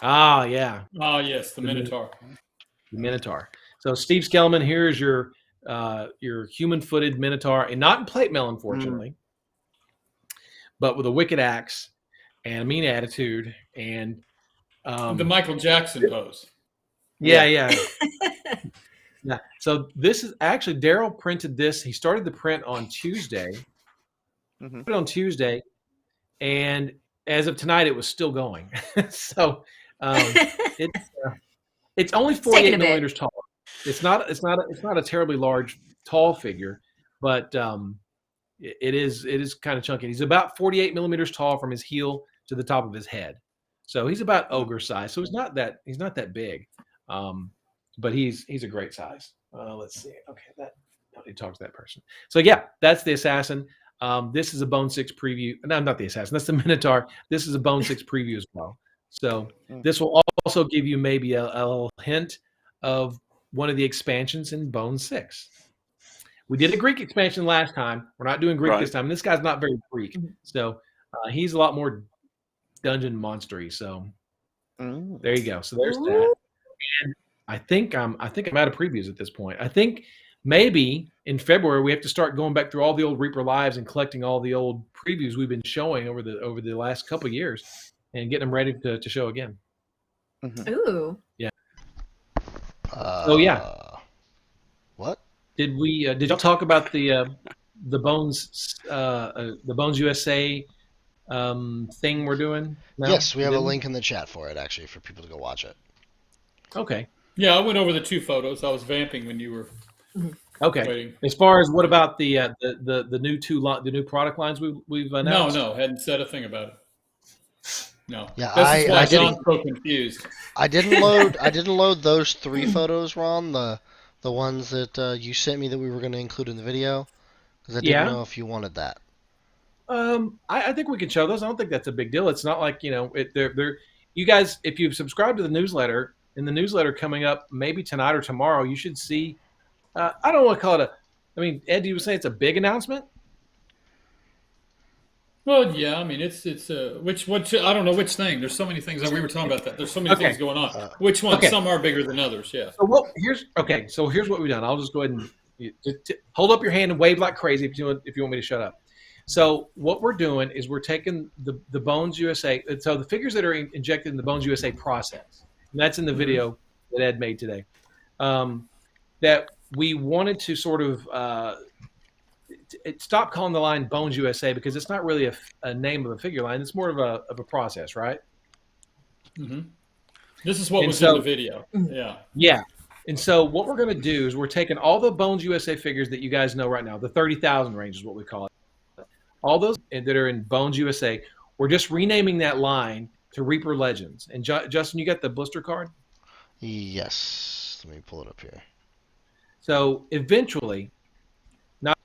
Ah, yeah. Oh, yes, the Minotaur. The Minotaur. So Steve Skellman, here's your human-footed Minotaur, and not in plate mail, unfortunately, but with a wicked axe and a mean attitude and the Michael Jackson pose. Yeah. So this is actually Daryl printed this. He started the print on Tuesday. Put it on Tuesday, and as of tonight, it was still going. So it's only 48 millimeters tall. It's not a terribly large tall figure, but it is kind of chunky. He's about 48 millimeters tall from his heel to the top of his head. So he's about ogre size. So he's not that big, but he's a great size. Let's see. Okay, that nobody talks to that person. So yeah, that's the assassin. This is a Bone 6 preview. No, not the assassin. That's the Minotaur. This is a Bone 6 preview as well. So this will also give you maybe a little hint of one of the expansions in Bone 6. We did a Greek expansion last time. We're not doing Greek this time. And this guy's not very Greek. So he's a lot more dungeon monstery. So there you go. So there's that. And I think I'm out of previews at this point. I think maybe in February we have to start going back through all the old Reaper Lives and collecting all the old previews we've been showing over the last couple of years and getting them ready to show again. Ooh. Yeah. Oh yeah. What? Did y'all talk about the Bones USA thing we're doing now? Yes, we have a link in the chat for it, actually, for people to go watch it. Okay. Yeah, I went over the 2 photos. I was vamping when you were waiting. As far as what about the new product lines we've announced? No, hadn't said a thing about it. No. Yeah, This is why I didn't. John's so confused. I didn't load those 3 photos, Ron. The ones that you sent me that we were going to include in the video, because I didn't know if you wanted that. I think we can show those. I don't think that's a big deal. It's not like they're you guys. If you've subscribed to the newsletter, in the newsletter coming up maybe tonight or tomorrow, you should see. I don't want to call it Ed, you were saying it's a big announcement. Well, yeah, I mean it's which I don't know which thing. There's so many things that we were talking about that. There's so many things going on. Which one? Some are bigger than others. Yeah. So here's what we've done. I'll just go ahead and hold up your hand and wave like crazy if you want me to shut up. So what we're doing is we're taking the Bones USA. So the figures that are injected in the Bones USA process, and that's in the video that Ed made today. That we wanted to sort of stop calling the line Bones USA because it's not really a name of a figure line. It's more of a process, right? Mm-hmm. This is what was in the video. Yeah. Yeah. And so what we're going to do is we're taking all the Bones USA figures that you guys know right now, the 30,000 range is what we call it. All those that are in Bones USA, we're just renaming that line to Reaper Legends. And Justin, you got the blister card? Yes. Let me pull it up here. So eventually, not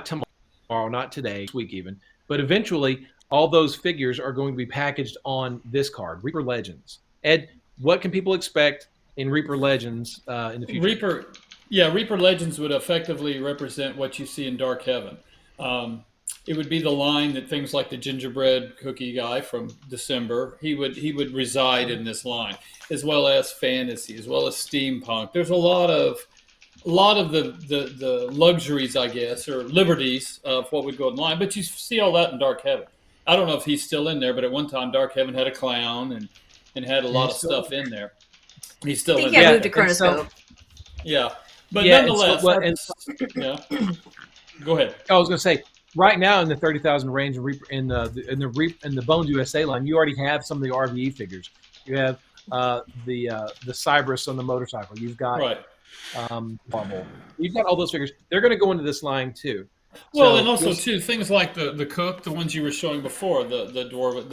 tomorrow, not today, this week even, but eventually all those figures are going to be packaged on this card, Reaper Legends. Ed, what can people expect in Reaper Legends in the future. Reaper Legends would effectively represent what you see in Dark Heaven. It would be the line that things like the gingerbread cookie guy from December, he would reside in this line, as well as fantasy, as well as steampunk. There's a lot of the luxuries, I guess, or liberties of what would go in line, but you see all that in Dark Heaven. I don't know if he's still in there, but at one time Dark Heaven had a clown and had a lot of stuff in there. He's still in there. I think he moved to Chronoscope. Yeah, but Yeah, nonetheless, yeah. Go ahead. I was going to say, right now in the 30,000 range in the Bones USA line, you already have some of the RVE figures. You have the Cyberus on the motorcycle. You've got Marble. You've got all those figures. They're going to go into this line too. Well, and also too things like the cook, the ones you were showing before, the dwarf,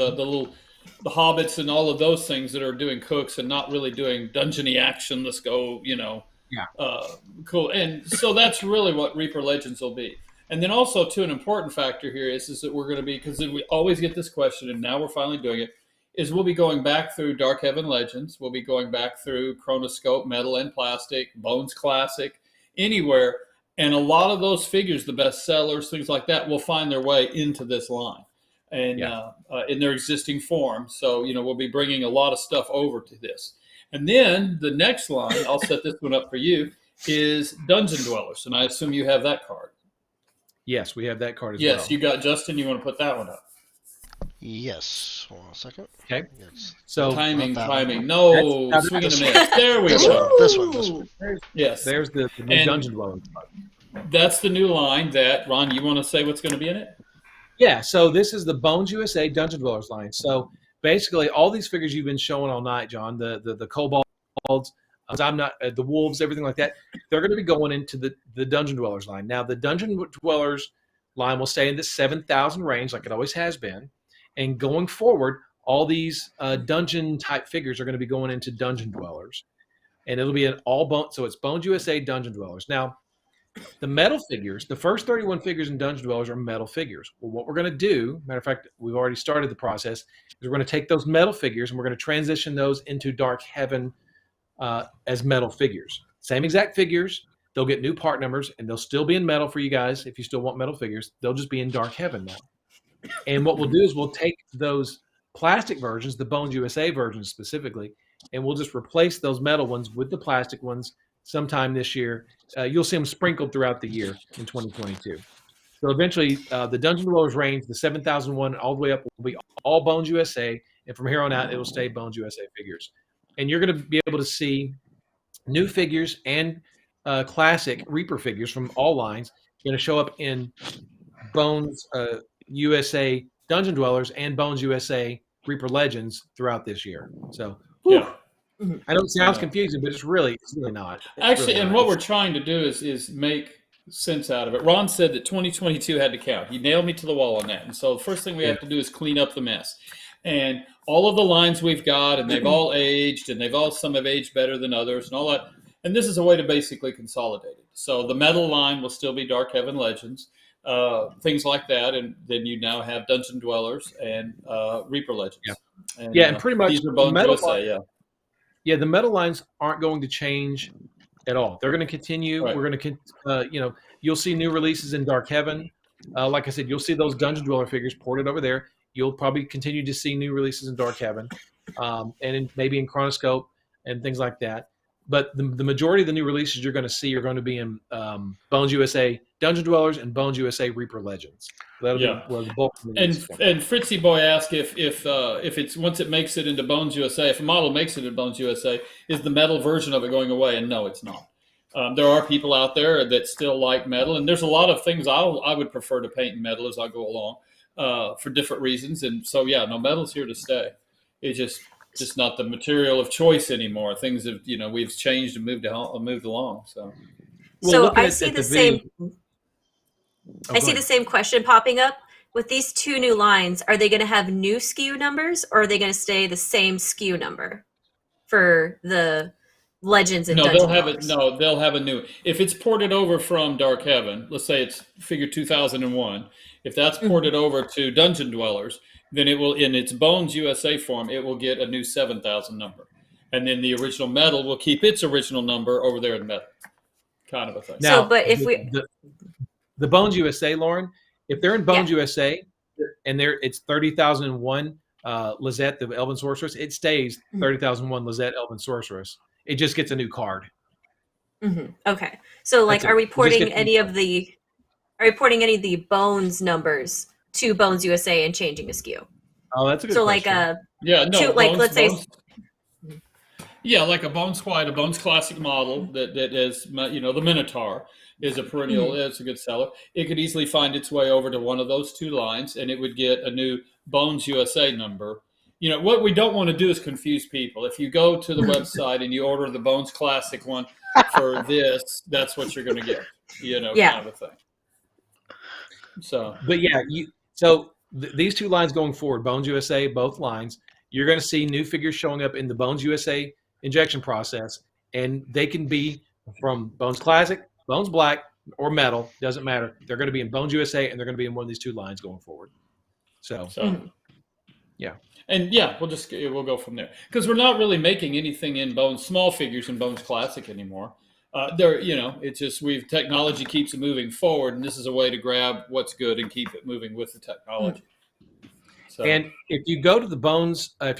the hobbits, and all of those things that are doing cooks and not really doing dungeony action. Let's go, cool. And so that's really what Reaper Legends will be. And then also too, an important factor here is that we're going to be, because we always get this question, and now we're finally doing it, is we'll be going back through Dark Heaven Legends. We'll be going back through Chronoscope, Metal and Plastic, Bones Classic, anywhere. And a lot of those figures, the best sellers, things like that, will find their way into this line and in their existing form. So, we'll be bringing a lot of stuff over to this. And then the next line, I'll set this one up for you, is Dungeon Dwellers. And I assume you have that card. Yes, we have that card as well. Yes, you got Justin. You want to put that one up? Yes. Hold on a second. Okay. Yes. So timing. No, swing and a miss. There we go. This one. Yes. There's the new Dungeon Dwellers card. That's the new line that, Ron, you want to say what's going to be in it? Yeah, so this is the Bones USA Dungeon Dwellers line. So basically all these figures you've been showing all night, John, the kobolds, the wolves, everything like that, they're going to be going into the Dungeon Dwellers line. Now, the Dungeon Dwellers line will stay in the 7,000 range like it always has been. And going forward, all these dungeon-type figures are going to be going into Dungeon Dwellers. And it'll be an all-bone, so it's Bones USA Dungeon Dwellers. Now, the metal figures, the first 31 figures in Dungeon Dwellers are metal figures. Well, what we're going to do, matter of fact, we've already started the process, is we're going to take those metal figures and we're going to transition those into Dark Heaven as metal figures. Same exact figures. They'll get new part numbers, and they'll still be in metal for you guys if you still want metal figures. They'll just be in Dark Heaven now. And what we'll do is we'll take those plastic versions, the Bones USA versions specifically, and we'll just replace those metal ones with the plastic ones sometime this year. You'll see them sprinkled throughout the year in 2022. So eventually, the Dungeon Dwellers range, the 7,001 all the way up, will be all Bones USA, and from here on out, it'll stay Bones USA figures. And you're going to be able to see new figures and classic Reaper figures from all lines going to show up in Bones USA Dungeon Dwellers and Bones USA Reaper Legends throughout this year. So, yeah. I know it sounds confusing, but it's really not. Actually, and what we're trying to do is make sense out of it. Ron said that 2022 had to count. He nailed me to the wall on that. And so the first thing we have to do is clean up the mess. And all of the lines we've got, and they've all aged, and some have aged better than others, and all that. And this is a way to basically consolidate it. So the metal line will still be Dark Heaven Legends, things like that. And then you now have Dungeon Dwellers and Reaper Legends. Yeah, and pretty much these are Bones USA, Yeah, the metal lines aren't going to change at all. They're going to continue. Right. We're going to, you'll see new releases in Dark Heaven. Like I said, you'll see those Dungeon Dweller figures ported over there. You'll probably continue to see new releases in Dark Heaven, and maybe in Chronoscope and things like that. But the majority of the new releases you're going to see are going to be in Bones USA Dungeon Dwellers and Bones USA Reaper Legends. That'll be where the bulk of the and Fritzy Boy asked if it's once it makes it into Bones USA, if a model makes it in Bones USA, is the metal version of it going away? And no, it's not. There are people out there that still like metal, and there's a lot of things I would prefer to paint in metal as I go along for different reasons. And so metal's here to stay. It's just not the material of choice anymore. Things have we've changed and moved along. So I see the same. I see the same question popping up with these two new lines. Are they going to have new SKU numbers, or are they going to stay the same SKU number for the Legends and Dungeon Dwellers? They'll have a new. If it's ported over from Dark Heaven, let's say it's figure 2001. If that's ported over to Dungeon Dwellers, then it will, in its Bones USA form, it will get a new 7,000 number. and then the original metal will keep its original number over there in metal, kind of a thing. Now, but if we the Bones USA, Lauren, if they're in Bones Yeah. USA and it's 30,001 Lizette, the Elven Sorceress, it stays 30,001 Lizette, Elven Sorceress. It just gets a new card. Okay, so like, That's it. are we We'll just porting get- any of the Bones numbers to Bones USA and changing a SKU? Oh, that's a good So question. like Yeah, no. Two- like, let's say- Yeah, like a Bones White, a Bones Classic model that is, the Minotaur is a perennial. It's a good seller. It could easily find its way over to one of those two lines, and it would get a new Bones USA number. What we don't want to do is confuse people. If you go to the website and you order the Bones Classic one for this, that's what you're going to get. Yeah. Kind of a thing. So, But yeah, these two lines going forward, Bones USA, both lines, you're going to see new figures showing up in the Bones USA injection process, and they can be from Bones Classic, Bones Black, or Metal. Doesn't matter. They're going to be in Bones USA, and they're going to be in one of these two lines going forward. So yeah. And yeah, we'll go from there, because we're not really making anything in Bones, small figures in Bones Classic anymore. It's just technology keeps it moving forward, and this is a way to grab what's good and keep it moving with the technology. So, And if you go to the Bones, if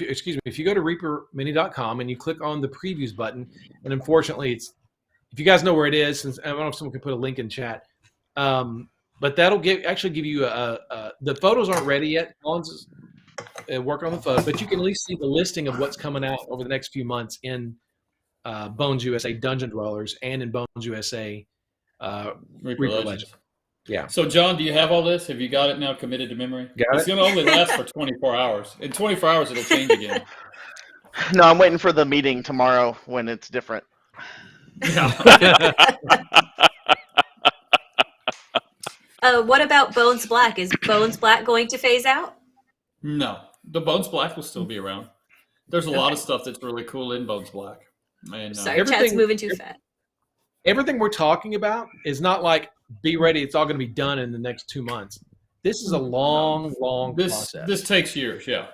you go to reapermini.com and you click on the previews button, and unfortunately, if you guys know where it is, since I don't know if someone can put a link in chat, but that'll give you the photos aren't ready yet. Colin's working on the photo, but you can at least see the listing of what's coming out over the next few months in Bones USA Dungeon Dwellers and in Bones USA Reaper Reaper Legends. Legend. Yeah. So, John, do you have all this? Have you got it now committed to memory? Got It's it. going to only last for 24 hours. In 24 hours, it'll change again. No, I'm waiting for the meeting tomorrow when it's different. Yeah. what about Bones Black? Is Bones Black going to phase out? No, the Bones Black will still be around. There's a lot of stuff that's really cool in Bones Black. And, Sorry, chat's everything- moving too fast. Everything we're talking about is not like be ready. It's all going to be done in the next 2 months. This is a long process. This takes years, yeah.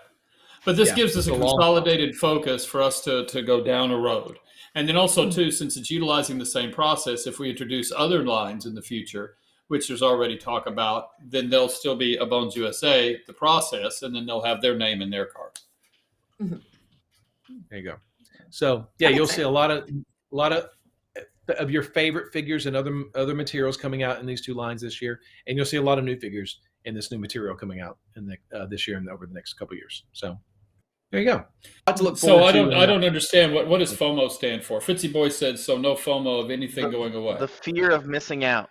But this Yeah, gives us it's a a long consolidated focus for us to go down a road. And then also, too, since it's utilizing the same process, if we introduce other lines in the future, which there's already talk about, then there'll still be a Bones USA, the process, and then they'll have their name in their cards. There you go. So yeah, you'll see a lot of your favorite figures and other materials coming out in these two lines this year, and you'll see a lot of new figures in this new material coming out in this year and over the next couple of years. So there you go. Lots to look So forward to. I don't understand what does FOMO stand for? Fitzy Boy said so. No FOMO of anything going away. The fear of missing out.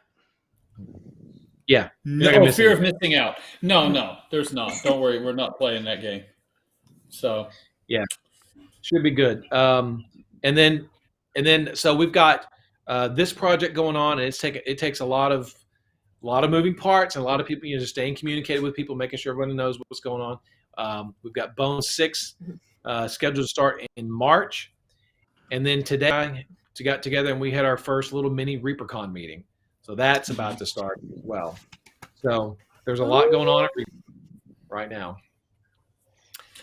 Yeah. No, fear of missing out. No, there's not. Don't worry, we're not playing that game. So Should be good. And then so we've got this project going on, and it takes a lot of moving parts and a lot of people, just staying communicated with people, making sure everyone knows what's going on. We've got Bones 6 scheduled to start in March, and then today we got together and we had our first little mini Reapercon meeting. So that's about to start as well. So there's a lot going on at Reaper right now.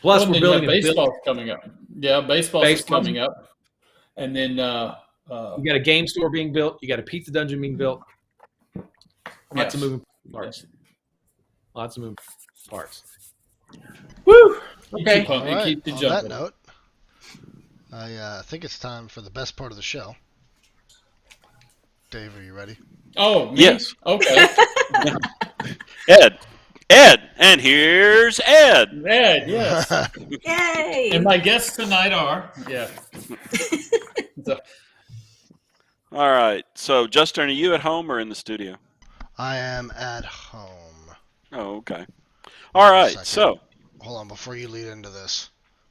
Plus, we're building baseball coming up. Yeah, baseball's coming up, and then you got a game store being built. You got a pizza dungeon being built. Lots of moving parts. Woo! Okay. All right, Keep the on jumping. that note, I think it's time for the best part of the show. Dave, are you ready? Oh, me? Yes. Okay. Ed, and here's Ed. Ed, yes. Yay! And my guests tonight are So, All right. So, Justin, are you at home or in the studio? I am at home. Oh, okay. All right. Second. So, Hold on, before you lead into this,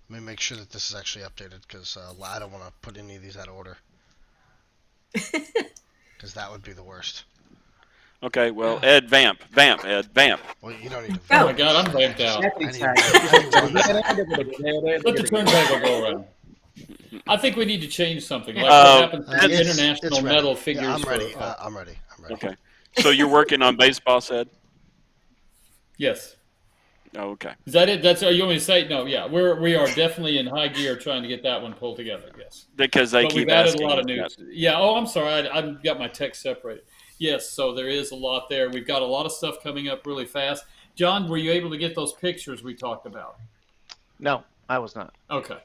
let me make sure that this is actually updated, because I don't want to put any of these out of order. Because that would be the worst. okay. Well, Ed, vamp, Ed, vamp. Well, you don't need to oh vote. my God, I'm ramped out. I need one. Let the turntable go around. I think we need to change something. Like Uh, what happens to It's international ready. metal figures. Yeah, I'm ready. for- I'm ready. I'm ready. Okay. So you're working on baseball, Ed? yes. Oh, okay. Is that it? That's, you want me to say? No, yeah. We are definitely in high gear trying to get that one pulled together, yes. Because they But keep we've added a asking lot of us news. that. Yeah, oh, I'm sorry. I've got my text separated. Yes, so there is a lot there. We've got a lot of stuff coming up really fast. John, were you able to get those pictures we talked about? No, I was not. Okay.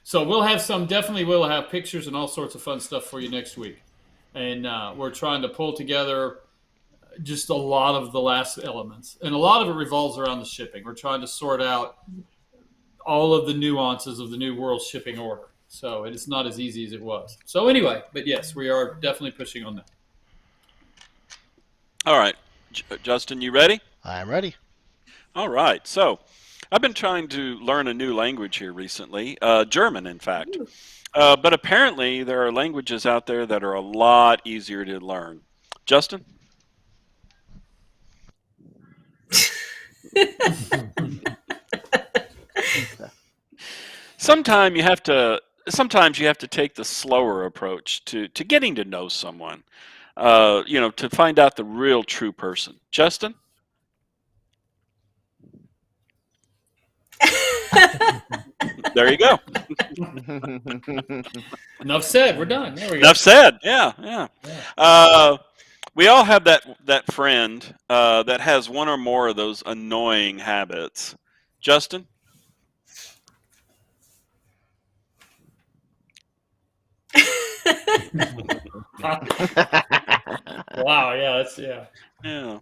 So we'll have definitely we'll have pictures and all sorts of fun stuff for you next week. And we're trying to pull together just a lot of the last elements. And a lot of it revolves around the shipping. We're trying to sort out all of the nuances of the new world shipping order. So it's not as easy as it was. So anyway, but yes, we are definitely pushing on that. All right. Justin, you ready? I'm ready. All right. So I've been trying to learn a new language here recently, German, in fact. But apparently there are languages out there that are a lot easier to learn. Justin? Sometimes you have to take the slower approach to getting to know someone, to find out the real true person. Justin? There you go. Enough said. We're done. There we go. Enough said. Yeah. We all have that friend that has one or more of those annoying habits. Justin? Wow. Yeah. That's yeah. Yeah.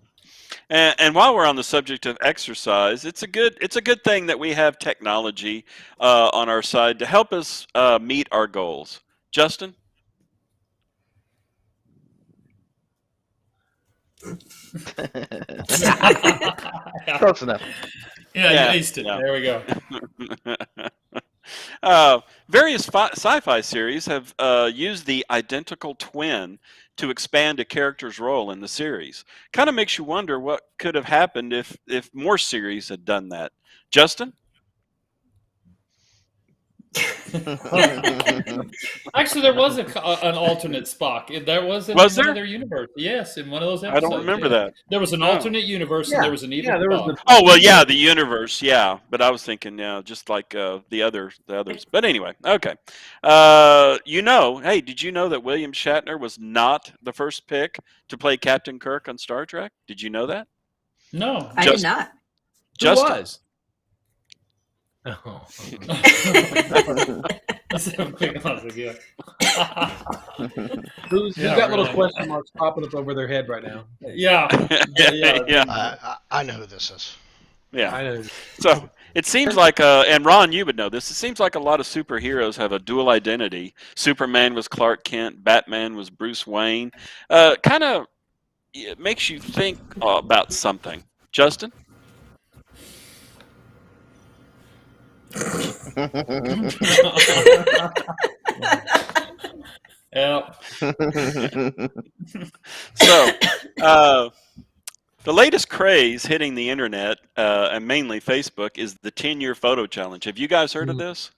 And while we're on the subject of exercise, it's a good thing that we have technology on our side to help us meet our goals. Justin? Close enough. Yeah. You aced it. Yeah. There we go. Various sci-fi series have used the identical twin to expand a character's role in the series. Kind of makes you wonder what could have happened if more series had done that. Justin? Actually, there was an alternate Spock. There was in Was one there? of their universe. Yes, in one of those I episodes. don't remember yeah. that. There was an Oh. alternate universe, and there was an evil there was Spock. Oh well, yeah, the universe, yeah. But I was thinking, just like the others. But anyway, okay. Hey, did you know that William Shatner was not the first pick to play Captain Kirk on Star Trek? Did you know that? No. I did not. Who Justin. was? Oh. Who's got little question marks popping up over their head right now? Yeah. I know who this is. Yeah. I know. So it seems like, and Ron, you would know this. It seems like a lot of superheroes have a dual identity. Superman was Clark Kent. Batman was Bruce Wayne. Kind of makes you think about something. Justin? Yeah. So, the latest craze hitting the internet, and mainly Facebook, is the 10-year photo challenge. Have you guys heard of this?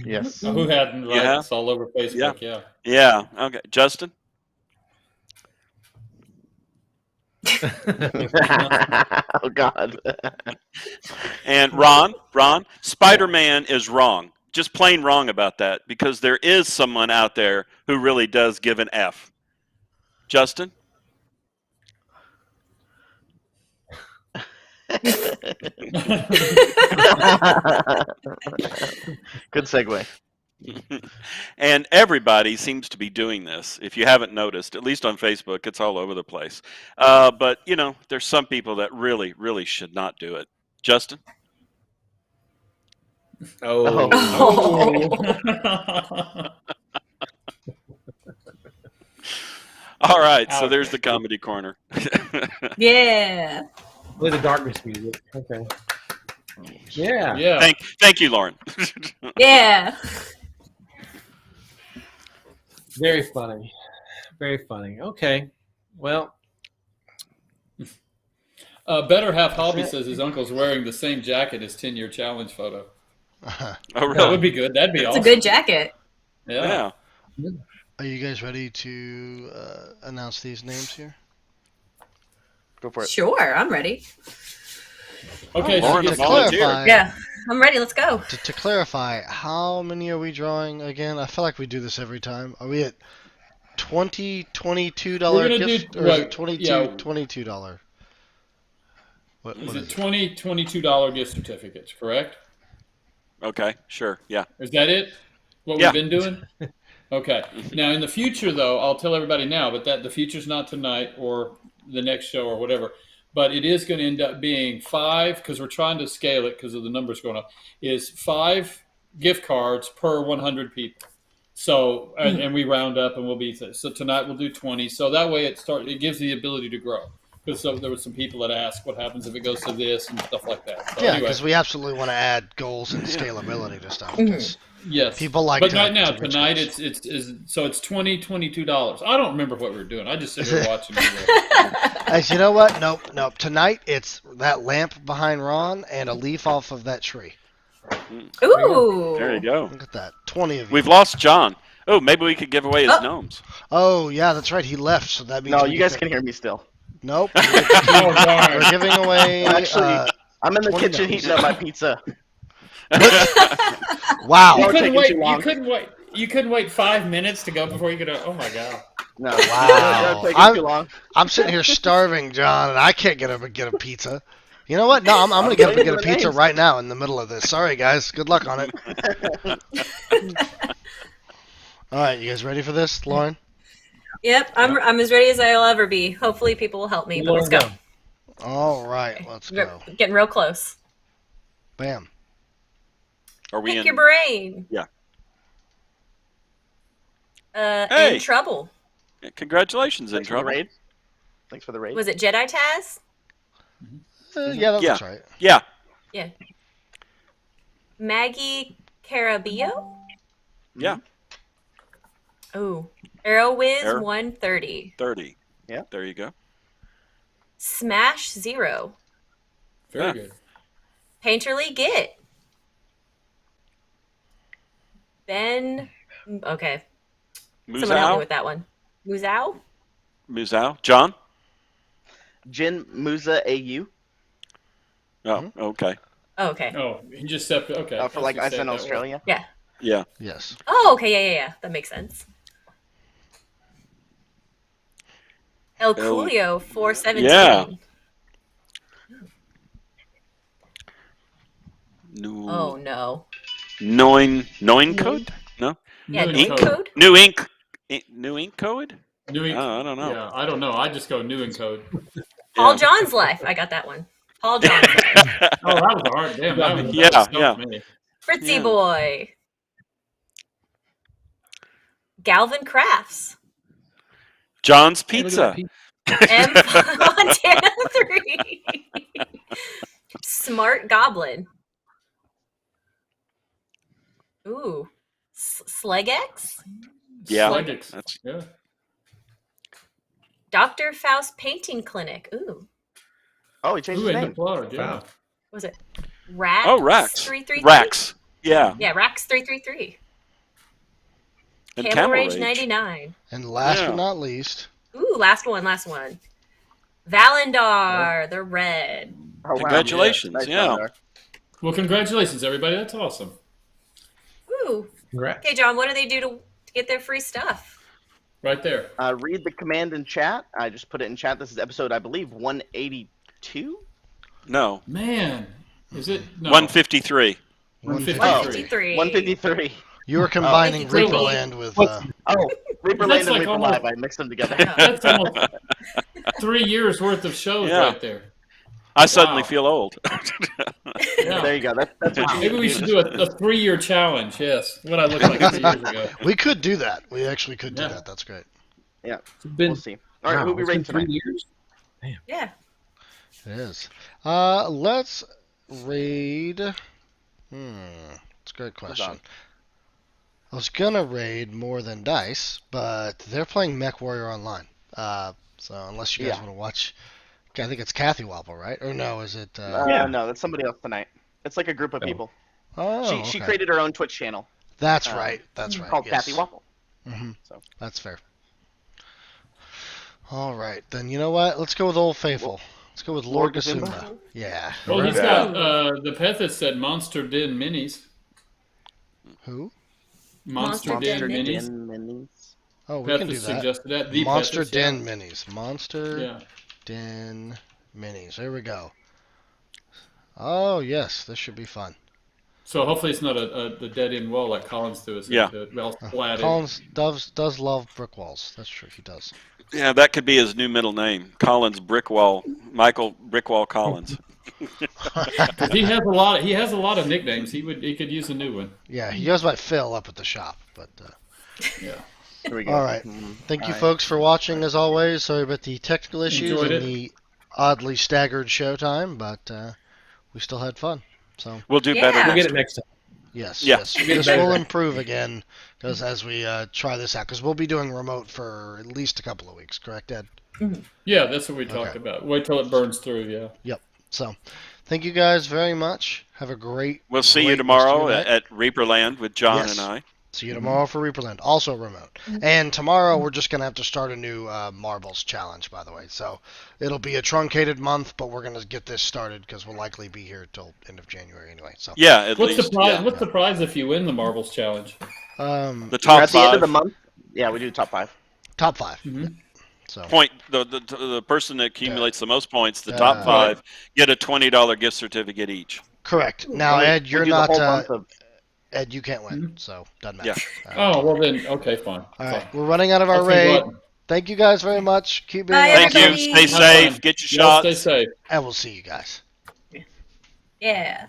Yes. Who hadn't? Right? Yeah. It's all over Facebook. Yeah. Yeah. Okay. Justin? Oh God. And Ron, Spider-Man is wrong. Just plain wrong about that, because there is someone out there who really does give an F. Justin? Good segue. And everybody seems to be doing this. If you haven't noticed, at least on Facebook, it's all over the place. But, there's some people that really, really should not do it. Justin? Oh. All right, so there's the comedy corner. Yeah. Play the darkness music. Okay. Yeah. Yeah. Thank you, Lauren. Yeah. Very funny. Very funny. Okay. Well. Better Half Hobby says his uncle's wearing the same jacket as 10-year challenge photo. Oh, That really? would be good. That'd be It's awesome. a good jacket. Yeah. Are you guys ready to announce these names here? Go for it. Sure, I'm ready. Okay, so Lauren you to get volunteered. clarify, Yeah, I'm ready. Let's go. to clarify, how many are we drawing again? I feel like we do this every time. Are we at $22 We're gonna gift, do or is what? it $22? What Is is it it? $22 gift certificates? Correct? Okay, sure, yeah. Is that it? What Yeah. we've been doing? Okay. Now in the future, though, I'll tell everybody now, but the future's not tonight or the next show or whatever. But it is going to end up being 5, because we're trying to scale it because of the numbers going up. Is 5 gift cards per 100 people. So and we round up and we'll be so tonight we'll do 20. So that way it gives the ability to grow. Because there were some people that asked what happens if it goes to this and stuff like that. So Yeah, anyway. because we absolutely want to add goals and scalability to stuff. 'Cause Yes, people like but to. right now to reach tonight goals. it's so it's $22. I don't remember what we were doing. I just sit here watching. Hey, you know what? Nope. Tonight it's that lamp behind Ron and a leaf off of that tree. Ooh. There you go. Look at that. 20 of you. We've lost John. Oh, maybe we could give away his gnomes. Oh yeah, that's right. He left, so that means No, we you get guys to- can hear me still. Nope. Oh, darn. We're giving away. Actually, I'm in the 20 kitchen gnomes. heating up my pizza. Wow. You We're couldn't taking wait. too long. You couldn't wait 5 minutes to go before you could. Oh my god. No, Wow. you're taking too long. I'm sitting here starving, John, and I can't get up and get a pizza. You know what? No, I'm gonna get up and get a pizza right now in the middle of this. Sorry, guys. Good luck on it. All right, you guys ready for this, Lauren? Yep, I'm as ready as I'll ever be. Hopefully, people will help me. But let's go. All right, let's go. We're getting real close. Bam. Are we Pick in? your brain. Yeah. Hey. In trouble. Congratulations, in Thanks for the trouble. raid. Thanks for the raid. Was it Jedi Taz? Yeah, that's right. Yeah. Yeah. Maggie Carabio? Yeah. Oh. Arrow Wiz Arrow. 130. 30. Yeah. There you go. Smash 0. Very Yeah. good. Painterly Git. Ben. Okay. Someone help me Muzau. with that one. Muzau? Muzau. John. Jin Musa AU Oh, okay. Oh, okay. Oh, he just stepped. Okay. for like I was us gonna in say that Australia. Yeah. Yes. Oh, okay. Yeah. That makes sense. El Coolio 417. Yeah. New. Oh, no. Noin code? No. Yeah, New Ink Ink Code? New ink. New ink code? New Ink. Oh, I don't know. Yeah, I don't know. I just go New Ink Code. Paul John's Life. I got that one. Paul John's Life. Oh, that was hard. Damn. That was, Yeah, that was yeah. me. Fritzy Yeah. Boy. Galvin Crafts. John's Hey, look at that Pizza. M Montana 3. Smart Goblin. Ooh. Slegex? Yeah. Slugix. That's Yeah. Dr. Faust Painting Clinic. Ooh. Oh, he changed Ooh, his in the name. blood. Yeah. Wow. Was it Rax? Oh, Rax. 333? Rax. Yeah. Yeah, Rax 333. And Camel Camel Rage Rage. 99. And last Yeah. but not least, Ooh, last one. Valendar, the red. Oh, wow. Congratulations, Nice yeah. Valendar. Well, congratulations, everybody. That's awesome. Ooh. Congrats. Okay, John, what do they do to get their free stuff? Right there. Read the command in chat. I just put it in chat. This is episode, I believe, 182. No. Man, is it? No. 153. 153. 153. 153. you were combining Thank you, Reaper Cody. Land with. Oh, Reaper That's Land and like Reaper almost- Live. I mixed them together. That's almost 3 years worth of shows Yeah. right there. I suddenly Wow. feel old. Yeah. There you go. That's what you Maybe we should do a 3-year challenge. Yes, what I looked like 3 years ago. We could do that. We actually could do Yeah. that. That's great. It's been, We'll see. All right, wow, who we it's rate been 3 tonight? years. Yeah. It is. Let's raid. It's a great question. on. I was gonna raid More Than Dice, but they're playing Mech Warrior Online. So unless you guys Yeah. want to watch, I think it's Kathy Wobble, right? Or no, is it? Yeah. No, that's somebody else tonight. It's like a group of Oh. people. Oh, She okay. created her own Twitch channel That's right. That's right. called yes. Kathy Waffle. So. That's fair. All right, then you know what? Let's go with Old Faithful. Let's go with Lord Lord Gasumba. Gasumba? Yeah. Well, he's Yeah. got the Pethis said Monster Den Minis. Who? Monster Monster Den Den Minis. Minis. Oh, we can Pethis do that. suggested that. The Monster Pethis, Den Minis. Monster Yeah. Den Minis. There we go. Oh, yes. This should be fun. So hopefully it's not a dead end wall like Collins threw us Yeah. into. Well, splatted. Collins does love brick walls. That's true. He does. Yeah, that could be his new middle name, Collins Brickwall, Michael Brickwall Collins. He has a lot. He has a lot of nicknames. He could use a new one. Yeah, he goes by Phil up at the shop. But Yeah. Here we go. all right. Thank you, folks, for watching. As always, sorry about the technical issues Enjoyed and it. the oddly staggered showtime, but we still had fun. So We'll do Yeah. better We'll next get it time. next time. yes, Yeah. yes, We'll get it this better. will improve again as we try this out. Because we'll be doing remote for at least a couple of weeks. Correct, Ed? Yeah, that's what we talked about. Wait till it burns through. Yeah. So, thank you guys very much. Have a great. We'll see you great tomorrow rest of your night. at Reaperland with John Yes. and I. See you tomorrow for Reaperland, also remote. And tomorrow we're just gonna have to start a new marbles challenge, by the way. So it'll be a truncated month, but we're gonna get this started because we'll likely be here till end of January anyway. So Yeah, at What's least. the prize? Yeah. What's the prize if you win the marbles challenge? um, The We're top at the end of the 5 month. Yeah, we do top 5. top 5. Mhm. Yeah. So point. The person that accumulates the most points, the Uh, top 5, get a $20 gift certificate each. correct. Now, We- Ed, we you're do the not. whole month of- Ed, you can't win, so doesn't matter. Oh well, then okay, fine. All fine. right, we're running out of our I'll tell you raid. what, Thank you guys very much. Keep being Bye, Thank you. everybody. Stay Have safe. fun. Get your Y'all shots. stay safe. and we'll see you guys. Yeah.